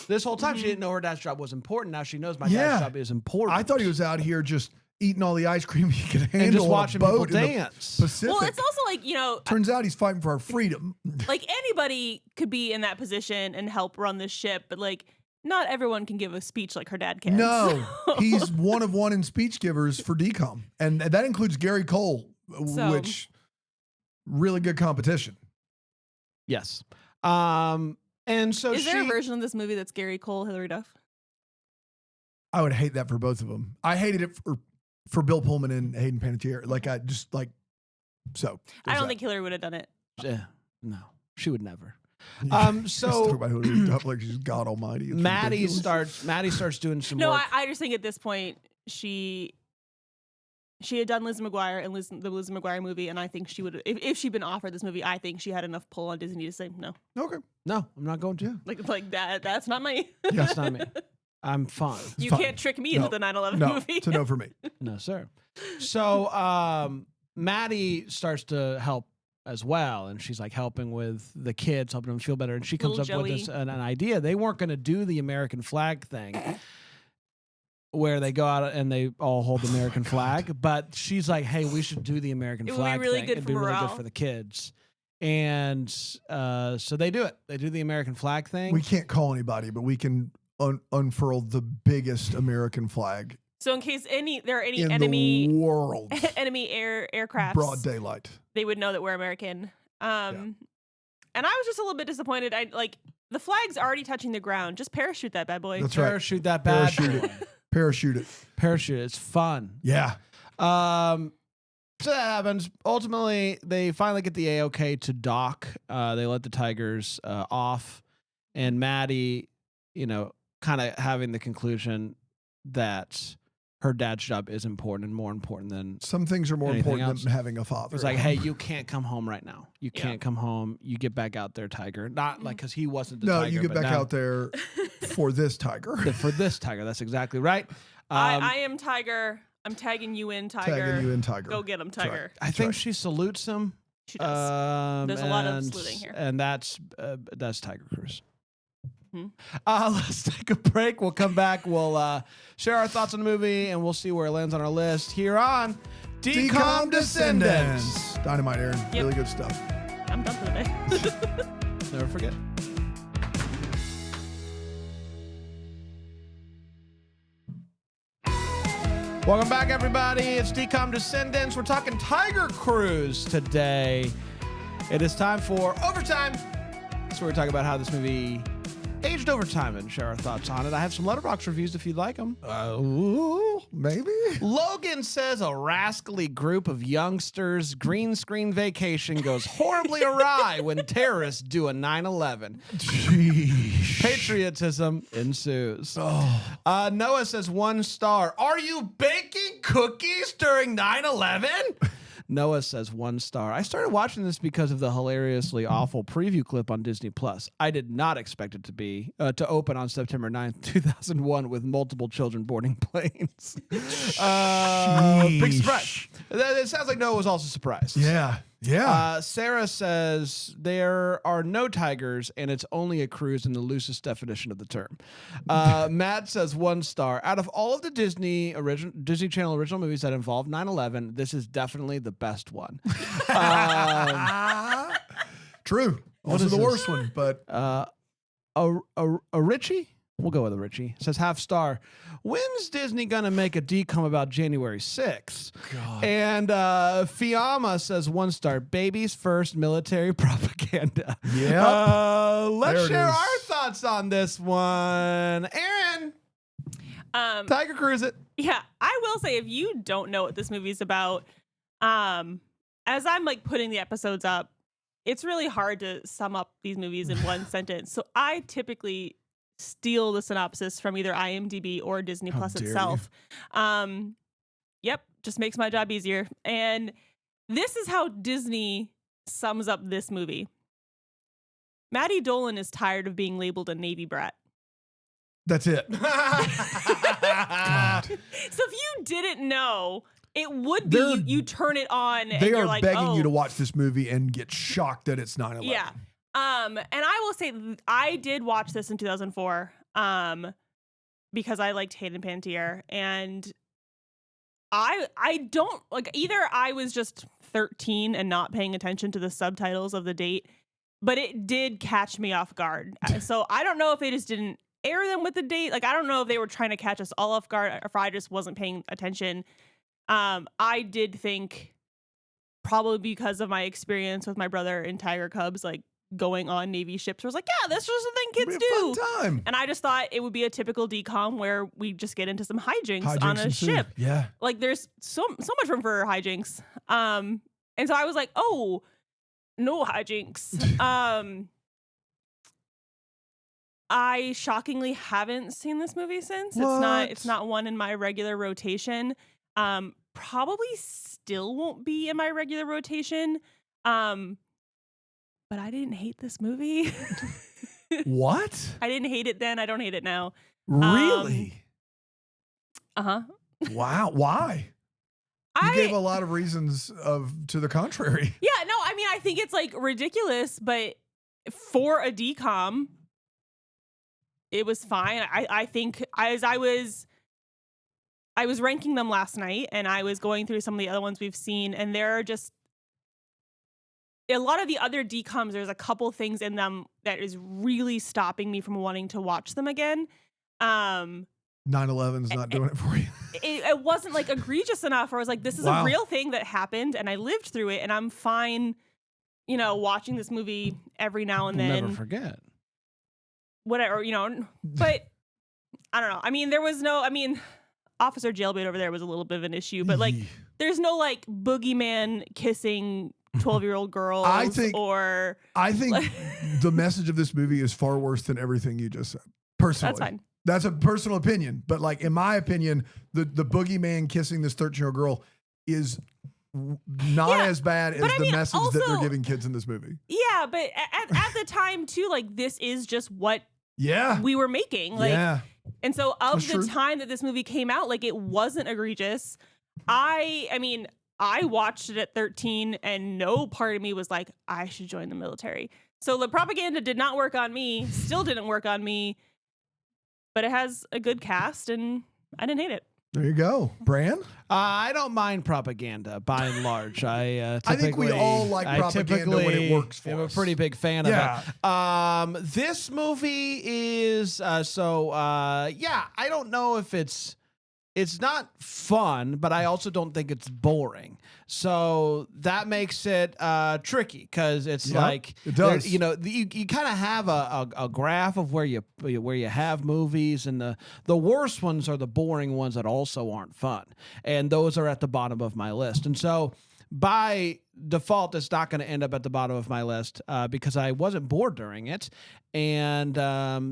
This whole time she Mm-hmm. didn't know her dad's job was important. Now she knows my Yeah. dad's job is important. I thought he was out here just eating all the ice cream he could handle and just on a watching people boat in the dance. Pacific. Well, it's also like, Turns out he's fighting for our freedom. like anybody could be in that position and help run this ship, but like not everyone can give a speech like her dad can. No, So- he's one of one in speech givers for DCOM. And that includes Gary Cole, So- which really good competition. Yes. And so Is she, there a version of this movie that's Gary Cole, Hillary Duff? I would hate that for both of them. I hated it for Bill Pullman and Hayden Panettiere. Like I just like so. I don't think Hillary would have done it. no, she would never. Just So talk about Hillary Duff like she's God Almighty. It's Maddie ridiculous. starts doing some No, work. I just think at this point she had done Lizzie McGuire and the Lizzie McGuire movie, and I think she would if she'd been offered this movie, I think she had enough pull on Disney to say no. Okay. No, I'm not going to. Like that. That's not my. That's not me. I'm fine. You fine. can't trick me No. into the 9/11 No, movie. to no for me. No, sir. So Maddie starts to help as well, and she's like helping with the kids, helping them feel better. And she comes Little up with Joey. this an idea. They weren't going to do the American flag thing, where they go out and they all hold the American flag. But she's like, "Hey, we should do the American It would be flag really thing. good It'd for be really morale." good for the kids." And so they do it. They do the American flag thing. We can't call anybody, but we can unfurl the biggest American flag So in case there are any in enemy the world. enemy aircrafts, Broad daylight. they would know that we're American. And I was just a little bit disappointed. I like the flag's already touching the ground. Just parachute that bad boy. That's right. parachute that bad Parachute boy. it. Parachute it. Parachute. It's fun. Yeah. So that happens. Ultimately, they finally get the AOK to dock. They let the Tigers off, and Maddie, kind of having the conclusion that her dad's job is important and more important than Some things are more Anything important else? than having a father. it's like, hey, you can't come home right now. You Yeah. can't come home. You get back out there, Tiger. Not like because he wasn't the no, tiger. you get but back now- out there for this tiger. for this tiger. That's exactly right. I am Tiger. I'm tagging you in, Tiger. Tagging you in, tiger. Go get him, That's right. Tiger. I think she salutes him. She does. There's a lot of and- saluting here. and that's Tiger Cruz. Mhm. Let's take a break. We'll come back. We'll share our thoughts on the movie, and we'll see where it lands on our list here on Decom Descendants. Dynamite, Aaron. Yep. Really good stuff. I'm done for the day. Never forget. Welcome back, everybody. It's Decom Descendants. We're talking Tiger Cruise today. It is time for Overtime. So we're talking about how this movie aged over time and share our thoughts on it. I have some Letterboxd reviews if you'd like them. Ooh, maybe. Logan says a rascally group of youngsters' green screen vacation goes horribly awry when terrorists do a 9/11. Jeez. Patriotism ensues. Oh, Noah says 1 star. Are you baking cookies during 9/11? Noah says 1 star. I started watching this because of the hilariously awful preview clip on Disney Plus. I did not expect it to open on September 9th, 2001 with multiple children boarding planes. Big surprise. It sounds like Noah was also surprised. yeah. Yeah. Sarah says there are no tigers and it's only a cruise in the loosest definition of the term. Matt says 1 star. Out of all of the Disney Channel original movies that involve 9/11, this is definitely the best one. True. Also is the this? worst one, but A Richie? We'll go with a Richie. Says half star. When's Disney gonna make a decom about January 6th? God. And Fiamma says 1 star. Babies first military propaganda. Yep. Let's There it share is. our thoughts on this one. Aaron, Tiger Cruise it. Yeah, I will say if you don't know what this movie's about, as I'm like putting the episodes up, it's really hard to sum up these movies in one sentence. So I typically steal the synopsis from either IMDb or Disney How Plus dare itself. Yep, just makes my job easier. And this is how Disney sums up this movie. Maddie Dolan is tired of being labeled a Navy brat. that's it. So if you didn't know, it would be They're- you turn it on and They you're are like, begging oh, you to watch this movie and get shocked that it's 9/11. yeah. And I will say I did watch this in 2004 because I liked Hayden Panettiere, and I don't like either. I was just 13 and not paying attention to the subtitles of the date, but it did catch me off guard. So I don't know if they just didn't air them with the date. Like I don't know if they were trying to catch us all off guard or if I just wasn't paying attention. I did think probably because of my experience with my brother in Tiger Cubs, like going on Navy ships, I was like, yeah, that's just a thing It'll kids be a do. fun time. And I just thought it would be a typical decom where we just get into some hijinks on Hijinks a ensue. ship. Yeah. Like there's so much room for hijinks. And so I was like, oh, no hijinks. I shockingly haven't seen this movie since. What? It's not one in my regular rotation. Probably still won't be in my regular rotation. But I didn't hate this movie. What? I didn't hate it then. I don't hate it now. Really? Uh-huh. Wow. Why? You gave a lot of reasons to the contrary. Yeah, no, I mean, I think it's like ridiculous, but for a decom, it was fine. I think as I was ranking them last night and I was going through some of the other ones we've seen, and there are just a lot of the other decoms, there's a couple things in them that is really stopping me from wanting to watch them again. 9/11 is not doing it for you. It wasn't like egregious enough where I was like, this is Wow. a real thing that happened and I lived through it and I'm fine, watching this movie every now and We'll then. never forget. Whatever, but I don't know. I mean, Officer Jailbait over there was a little bit of an issue, but like, there's no like boogeyman kissing 12-year-old girls I think or I think the message of this movie is far worse than everything you just said. Personally, that's fine. That's a personal opinion, but like in my opinion, the boogeyman kissing this 13-year-old girl is not as bad as the message that they're giving kids in this movie. Yeah, but at the time too, like this is just what we were making. Like, and so of the time that this movie came out, like it wasn't egregious. I mean, I watched it at 13 and no part of me was like, I should join the military. So the propaganda did not work on me, still didn't work on me, but it has a good cast and I didn't hate it. There you go. Bran? I don't mind propaganda by and large. I think we all like propaganda when it works for us. I'm a pretty big fan of it. This movie is I don't know if it's not fun, but I also don't think it's boring. So that makes it tricky because it's like it does. You kind of have a graph of where you have movies, and the worst ones are the boring ones that also aren't fun, and those are at the bottom of my list. And so by default, it's not going to end up at the bottom of my list because I wasn't bored during it, and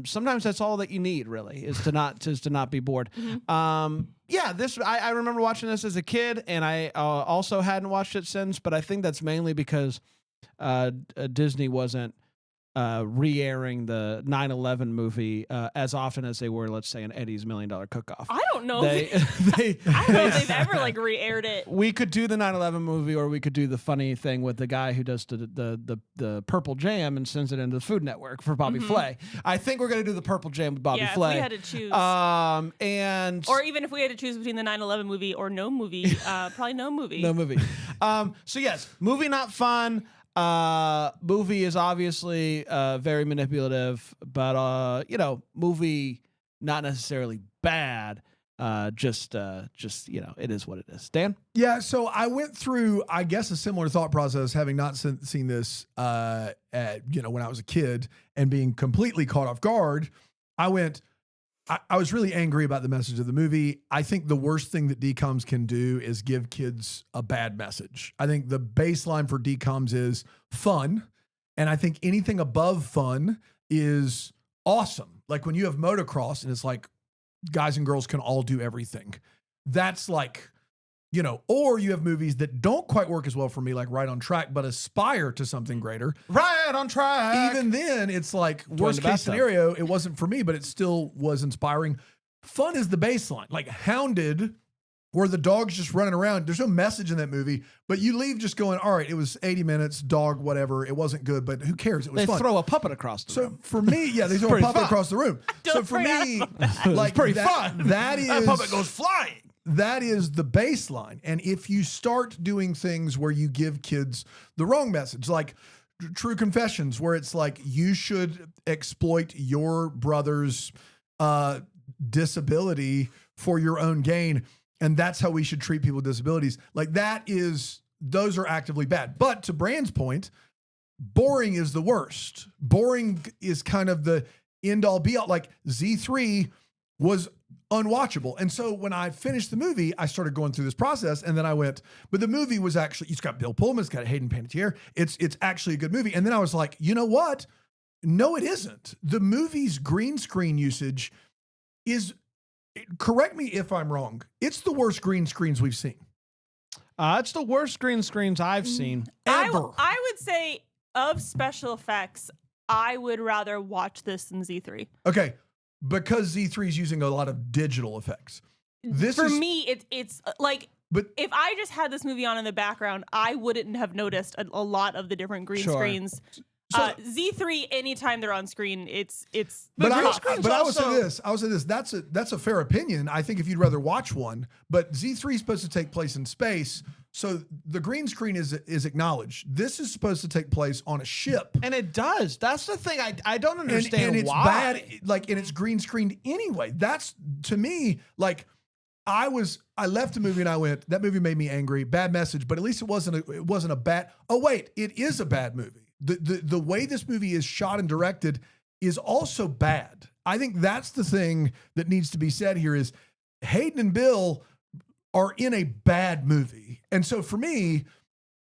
sometimes that's all that you need, really, is to not be bored. Mm-hmm. I remember watching this as a kid, and I also hadn't watched it since, but I think that's mainly because Disney wasn't re-airing the 9/11 movie as often as they were, let's say, in Eddie's $1 Million Cook-Off. I don't know. I don't know if they've ever like re-aired it. We could do the 9/11 movie, or we could do the funny thing with the guy who does the purple jam and sends it into the Food Network for Bobby Flay. I think we're gonna do the purple jam with Bobby Flay. If we had to choose, or even if we had to choose between the 9/11 movie or no movie, probably no movie. No movie. So yes, movie not fun. Movie is obviously very manipulative, but movie not necessarily bad. Just it is what it is. Dan? Yeah, so I went through, I guess, a similar thought process, having not seen this when I was a kid and being completely caught off guard. I was really angry about the message of the movie. I think the worst thing that DCOMs can do is give kids a bad message. I think the baseline for DCOMs is fun. And I think anything above fun is awesome. Like when you have motocross and it's like guys and girls can all do everything. That's like, or you have movies that don't quite work as well for me, like Right on Track, but aspire to something greater. Right on Track. Even then, it's like worst case scenario, it wasn't for me, but it still was inspiring. Fun is the baseline. Like Hounded, where the dog's just running around. There's no message in that movie, but you leave just going, all right, it was 80 minutes, dog, whatever. It wasn't good, but who cares? It was fun. They throw a puppet across the room. So for me, they throw a puppet across the room. So for me, like it's pretty fun. That puppet goes flying. That is the baseline. And if you start doing things where you give kids the wrong message, like True Confessions, where it's like you should exploit your brother's disability for your own gain, and that's how we should treat people with disabilities, like those are actively bad. But to Bran's point, boring is the worst. Boring is kind of the end all be all. Like Z3 was unwatchable. And so when I finished the movie, I started going through this process, and then I went, but the movie was actually, it's got Bill Pullman, it's got Hayden Panettiere. It's actually a good movie. And then I was like, you know what? No, it isn't. The movie's green screen usage is, correct me if I'm wrong, it's the worst green screens we've seen. It's the worst green screens I've seen ever. I would say of special effects, I would rather watch this than Z3. Okay. Because Z3 is using a lot of digital effects. For me, it's like, but if I just had this movie on in the background, I wouldn't have noticed a lot of the different green screens. So, Z3, anytime they're on screen, it's. But I will say this. That's a fair opinion. I think if you'd rather watch one, but Z3 is supposed to take place in space, so the green screen is acknowledged. This is supposed to take place on a ship, and it does. That's the thing. I don't understand and it's why. Bad. Like, and it's green screened anyway. That's, to me, like, I left the movie and I went, that movie made me angry. Bad message, but at least it wasn't a bad. Oh wait, it is a bad movie. The way this movie is shot and directed is also bad. I think that's the thing that needs to be said here is Hayden and Bill are in a bad movie. And so for me,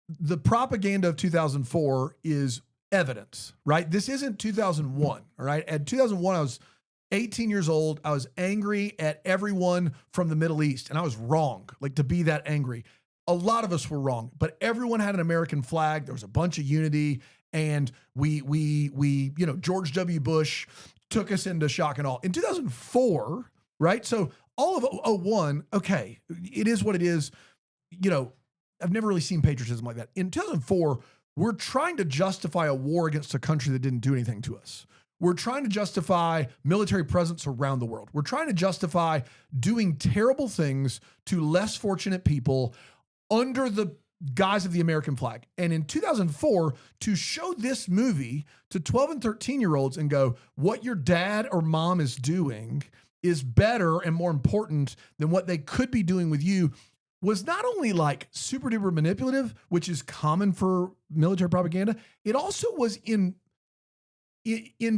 the propaganda of 2004 is evidence, right? This isn't 2001, all right? At 2001, 18 years old. I was angry at everyone from the Middle East, and I was wrong, like to be that angry. A lot of us were wrong, but everyone had an American flag. There was a bunch of unity, and we, George W. Bush took us into shock and awe. In 2004, right? So all of 2001, okay, it is what it is. I've never really seen patriotism like that. In 2004, we're trying to justify a war against a country that didn't do anything to us. We're trying to justify military presence around the world. We're trying to justify doing terrible things to less fortunate people under the guise of the American flag. And in 2004, to show this movie to 12 and 13-year-olds and go, what your dad or mom is doing is better and more important than what they could be doing with you, was not only like super duper manipulative, which is common for military propaganda, it also was in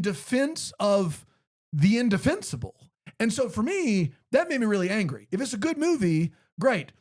defense of the indefensible. And so for me, that made me really angry. If it's a good movie, great.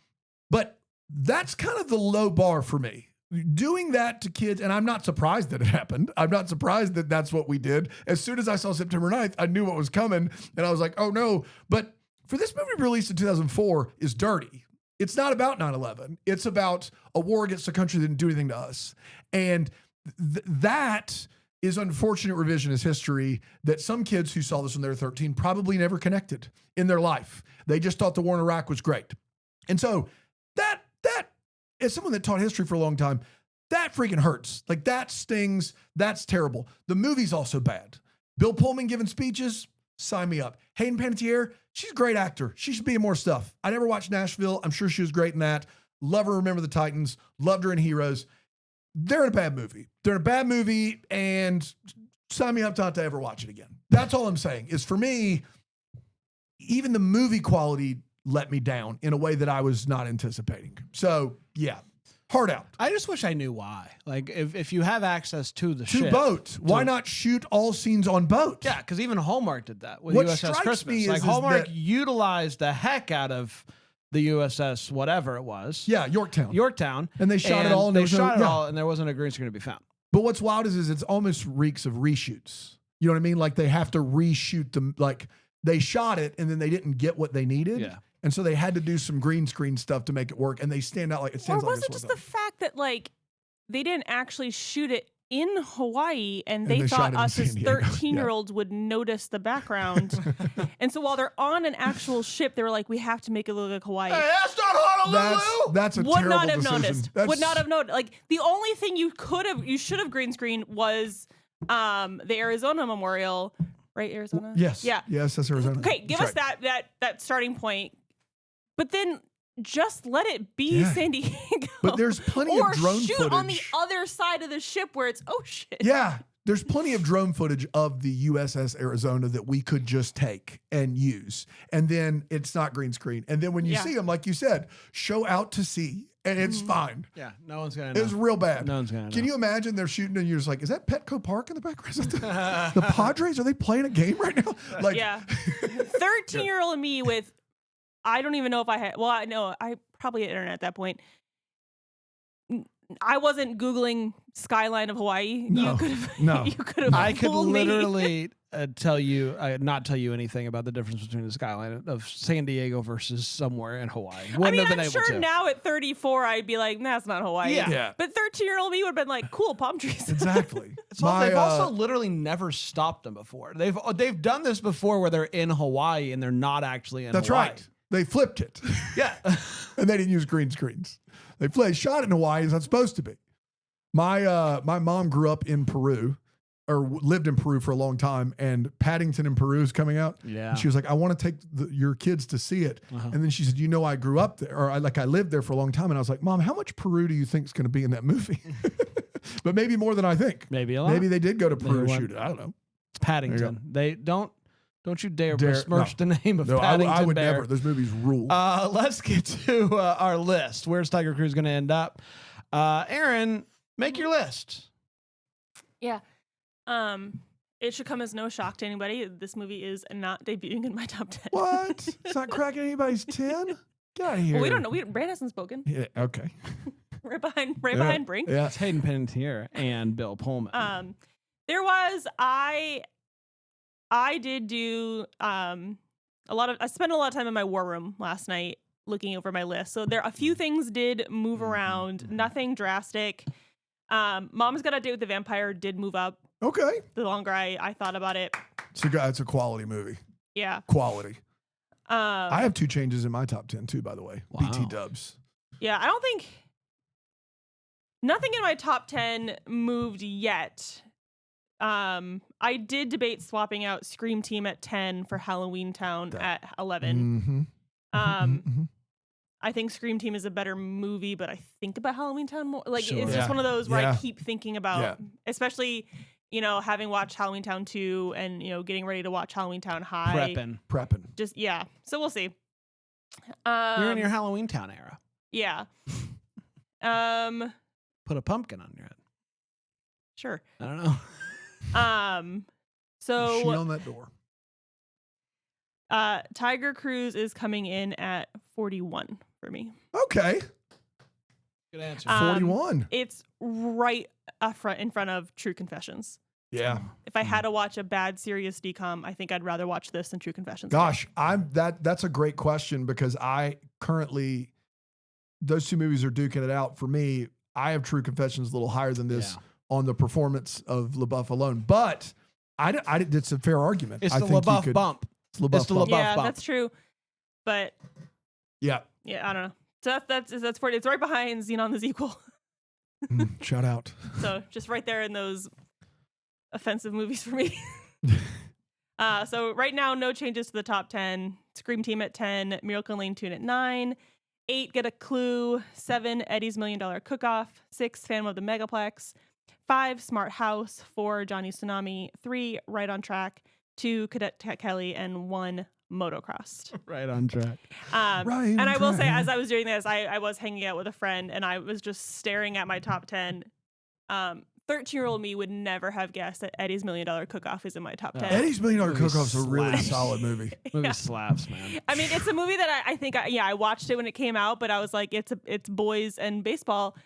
But that's kind of the low bar for me. Doing that to kids, and I'm not surprised that it happened. I'm not surprised that that's what we did. As soon as I saw September 9th, I knew what was coming, and I was like, oh no. But for this movie released in 2004 is dirty. It's not about 9/11. It's about a war against a country that didn't do anything to us. And that is unfortunate revisionist history that some kids who saw this when they were 13 probably never connected in their life. They just thought the war in Iraq was great. And so that as someone that taught history for a long time, that freaking hurts. Like that stings. That's terrible. The movie's also bad. Bill Pullman giving speeches, sign me up. Hayden Panettiere, she's a great actor. She should be in more stuff. I never watched Nashville. I'm sure she was great in that. Love her, Remember the Titans. Loved her in Heroes. They're in a bad movie. They're in a bad movie, and sign me up not to ever watch it again. That's all I'm saying is, for me, even the movie quality let me down in a way that I was not anticipating. So yeah, hard out. I just wish I knew why. Like if you have access to the ship, boat, why not shoot all scenes on boat? Yeah, because even Hallmark did that with What USS strikes Christmas. me Like is Hallmark that- utilized the heck out of the USS whatever it was. Yeah, Yorktown. And they shot it all, and they there was no- shot it yeah. all, and there wasn't a green screen to be found. But what's wild is it's almost reeks of reshoots. You know what I mean? Like they have to reshoot them. Like they shot it and then they didn't get what they needed. Yeah. And so they had to do some green screen stuff to make it work. And they stand out like it Or stands was like it just the fact that like they didn't actually shoot it in Hawaii and they they shot thought it in us San as Diego. 13-year-olds would notice the background. And so while they're on an actual ship, they were like, we have to make it look like Hawaii. Hey, that's not Honolulu. That's a Would terrible not have decision. noticed. That's- Would not have noticed. Like the only thing you should have green screen was the Arizona Memorial, right? Arizona. Yes. Yeah. Yes, that's Arizona. Okay, give That's us right. that starting point, but then just let it be Yeah. San Diego. But there's plenty or of drone shoot footage. on the other side of the ship where it's ocean. Yeah. There's plenty of drone footage of the USS Arizona that we could just take and use. And then it's not green screen. And then when you Yeah. see them, like you said, show out to sea and it's fine. Yeah, no one's gonna It know. was real bad. No one's gonna know. Can you imagine they're shooting and you're just like, is that Petco Park in the background? Is that the Padres? Are they playing a game right now? Like, Yeah. 13-year-old me with, I don't even know if I had, well, I know I probably had internet at that point. I wasn't Googling skyline of Hawaii. No, You could have, no, you could have I could fooled me. literally not tell you anything about the difference between the skyline of San Diego versus somewhere in Hawaii. Wouldn't I mean, have been I'm able sure to. now at 34, I'd be like, nah, that's not Hawaii. Yeah. Yeah. But 13-year-old me would have been like, cool, palm trees. exactly. They've also literally never stopped them before. They've done this before where they're in Hawaii and they're not actually in That's Hawaii. right. They flipped it. Yeah. And they didn't use green screens. They shot it in Hawaii. It's not supposed to be. My mom grew up in Peru, or lived in Peru for a long time, and Paddington in Peru is coming out. Yeah. And she was like, I want to take your kids to see it. Uh-huh. And then she said, I grew up there, or I lived there for a long time. And I was like, Mom, how much Peru do you think is going to be in that movie? But maybe more than I think. Maybe a lot. Maybe they did go to Maybe Peru to one. shoot it. I don't know. It's Paddington. They don't you dare besmirch no. the name of No, Paddington I would Bear. never. Those movies rule. Let's get to our list. Where's Tiger Cruise going to end up? Aaron, make your list. Yeah. It should come as no shock to anybody. This movie is not debuting in my top 10. What? It's not cracking anybody's 10? Get out of here. Well, we don't know. Brand hasn't spoken. Yeah, okay. Right behind Brink. Yeah. It's Hayden Panettiere and Bill Pullman. There was I did do I spent a lot of time in my war room last night looking over my list. So a few things did move around, nothing drastic. Mom's Got a Date with the Vampire did move up Okay. the longer I thought about it. It's a quality movie. Yeah. Quality. I have 2 changes in my top 10 too, by the way. Wow. BT dubs. Yeah, I don't think nothing in my top 10 moved yet. I did debate swapping out Scream Team at 10 for Halloween Town at 11. Mm-hmm. I think Scream Team is a better movie, but I think about Halloween Town more. Like Sure. it's just Yeah. one of those where Yeah. I keep thinking about, especially, having watched Halloween Town 2 and, getting ready to watch Halloween Town High. Prepping. Just, yeah. So we'll see. You're in your Halloween Town era. Yeah. Put a pumpkin on your head. Sure. I don't know. She So on that door. Tiger Cruise is coming in at 41 for me. Okay. Good answer. 41. It's right in front of True Confessions. Yeah. If I had to watch a bad serious decom, I think I'd rather watch this than True Confessions. Gosh, that's a great question because I currently those 2 movies are duking it out for me. I have True Confessions a little higher than this on the performance of LaBeouf alone, but it's a fair argument. It's I the think you LaBeouf could- bump. It's LaBeouf It's the bump. LaBeouf Yeah, bump. that's true. But Yeah. yeah, I don't know. So that's 40. It's right behind Xenon the Sequel. Shout out. So just right there in those offensive movies for me. So right now, no changes to the top 10. Scream Team at 10, Miracle in Lane 2 at 9, 8, Get a Clue, 7, Eddie's $1 Million Cook-Off, 6, Phantom of the Megaplex, 5, Smart House, 4, Johnny Tsunami, 3, Right on Track, 2, Cadet Kelly, and 1, Motocrossed. Right on track. Right And on I will say, track. as I was doing this, I was hanging out with a friend, and I was just staring at my top 10. 13-year-old me would never have guessed that Eddie's $1 Million Cook-Off is in my top 10. Eddie's $1 Million Movie Cook-Off's a really slaps. solid movie. Movie slaps, man. I mean, it's a movie that I think, I watched it when it came out, but I was like, it's boys and baseball.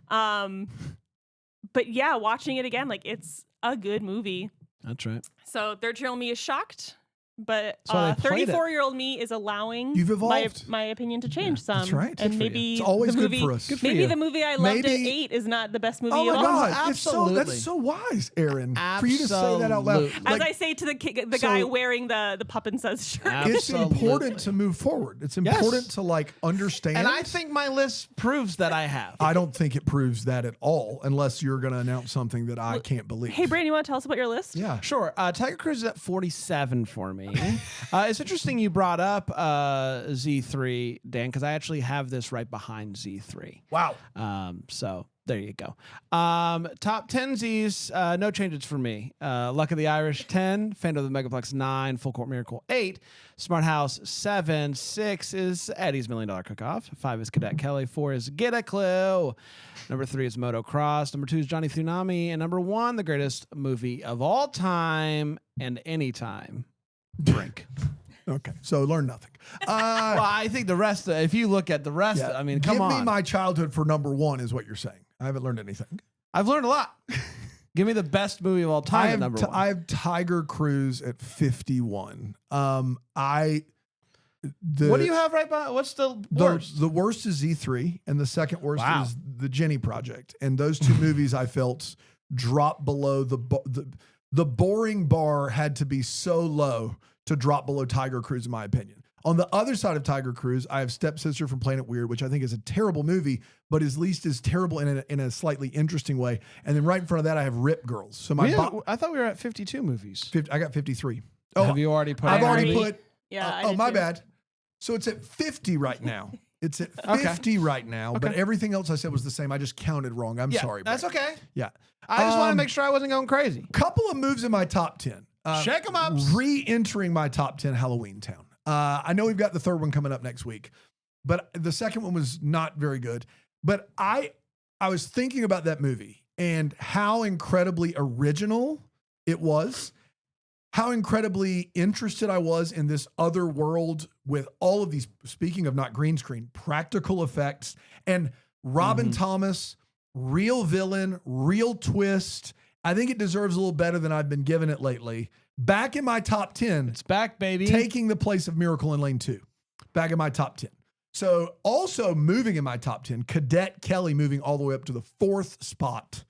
But yeah, watching it again, like it's a good movie. That's right. So 13-year-old me is shocked, but That's why they played it. 34-year-old me is allowing You've evolved. my opinion to change some. that's right. Good And for you. maybe It's always the good movie, for us. Good for maybe you. the movie I loved at Maybe- 8 is not the best movie Oh at my all. God. Absolutely. That's so wise, Aaron. For you to say that out loud. Absolutely. As Like, I say to the so- guy wearing the Puppin Says shirt. it's Absolutely. important to move forward. It's important to like understand. And I think my list proves that I have. I don't think it proves that at all, unless you're going to announce something that I can't believe. Hey, Brandon, you want to tell us about your list? Yeah. Sure. Tiger Cruise is at 47 for me. It's interesting you brought up Z3, Dan, because I actually have this right behind Z3. Wow. So there you go. Top 10 Zs, no changes for me. Luck of the Irish 10, Phantom of the Megaplex 9, Full Court Miracle 8, Smart House 7, 6 is Eddie's $1 Million Cook-Off, 5 is Cadet Kelly, 4 is Get a Clue, number 3 is Motocross, number 2 is Johnny Tsunami, and number 1, the greatest movie of all time and any time, Drink. Okay. So learn nothing. Well, I think the rest, if you look at the rest, I mean, come on. Give me my childhood for number 1 is what you're saying. I haven't learned anything. I've learned a lot. Give me the best movie of all time at number 1. I have Tiger Cruise at 51. What do you have right behind? What's the worst? The worst is Z3, and the second worst Wow. is The Jenny Project. And those 2 movies I felt dropped below the boring bar had to be so low to drop below Tiger Cruise, in my opinion. On the other side of Tiger Cruise, I have Stepsister from Planet Weird, which I think is a terrible movie, but at least is terrible in a slightly interesting way. And then right in front of that, I have Rip Girls. So my I thought we were at 52 movies. I got 53. Have you already put? I've it already on? put. Yeah. I Oh, did my too. bad. So it's at 50 right now. It's at Okay. 50 right now, but Okay. everything else I said was the same. I just counted wrong. I'm Yeah, sorry. that's Brett. okay. Yeah. I just want to make sure I wasn't going crazy. Couple of moves in my top 10. Shake 'em up. Re-entering my top 10 Halloween Town. I know we've got the third one coming up next week, but the second one was not very good. But I was thinking about that movie and how incredibly original it was, how incredibly interested I was in this other world with all of these, speaking of not green screen, practical effects, and Robin Thomas, real villain, real twist. I think it deserves a little better than I've been giving it lately. Back in my top 10, It's back, baby. taking the place of Miracle in Lane 2. Back in my top 10. So also moving in my top 10, Cadet Kelly moving all the way up to the 4th spot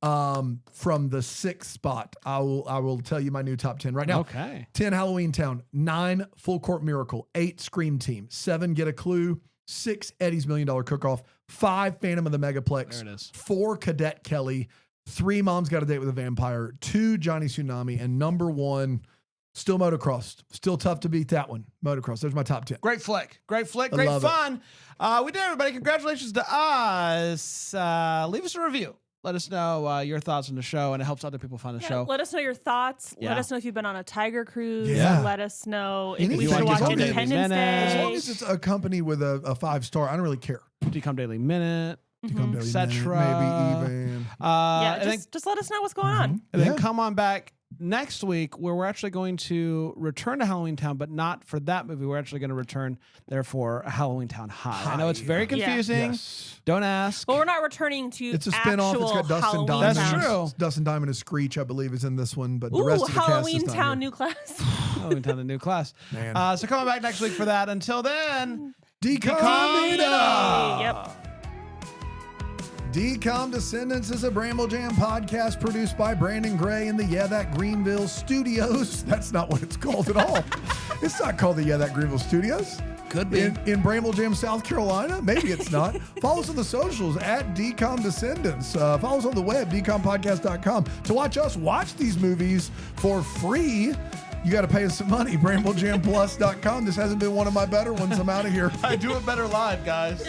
from the 6th spot. I will tell you my new top 10 right now. Okay. 10 Halloween Town, 9 Full Court Miracle, 8 Scream Team, 7 Get a Clue, 6 Eddie's $1 Million Cook-Off, 5 Phantom of the Megaplex, There it is. 4 Cadet Kelly, 3 Mom's Got a Date with a Vampire, 2 Johnny Tsunami, and number 1, still Motocross. Still tough to beat that one. Motocross. There's my top 10. Great flick. Great flick. I Great love it. fun. We did, everybody. Congratulations to us. Leave us a review. Let us know your thoughts on the show, and it helps other people find the show. Let us know your thoughts. Yeah. Let us know if you've been on a Tiger cruise. Yeah. Let us know if Anything. we You should wanna watch give us Independence Daily Minute. As Day. long as it's a company with a 5-star, I don't really care. Decom Daily Minute. Decom Daily Cetera. Minute, maybe even. Yeah, and then, just let us know what's going on. and then Yeah. come on back next week, where we're actually going to return to Halloween Town, but not for that movie. We're actually going to return there for Halloween Town High. I know it's very Yeah. confusing. Yes. Don't ask. Well, we're not returning to It's a spinoff. It's actual got Dustin Halloween Diamond. That's Town. true. Dustin Diamond and Screech, I believe, is in this one, but the Ooh, rest of the Halloween cast is not Town here. new class. Halloween Town, the new class. Man. So come on back next week for that. Until then, Decom. Yep. Decom Descendants is a Bramble Jam podcast produced by Brandon Gray in the Yeah That Greenville Studios. That's not what it's called at all. It's not called the Yeah That Greenville Studios. Could be. In Bramble Jam, South Carolina. Maybe it's not. Follow us on the socials at Decom Descendants. Follow us on the web, decompodcast.com. To watch us watch these movies for free, you got to pay us some money. BrambleJamPlus.com. This hasn't been one of my better ones. I'm out of here. I do it better live, guys.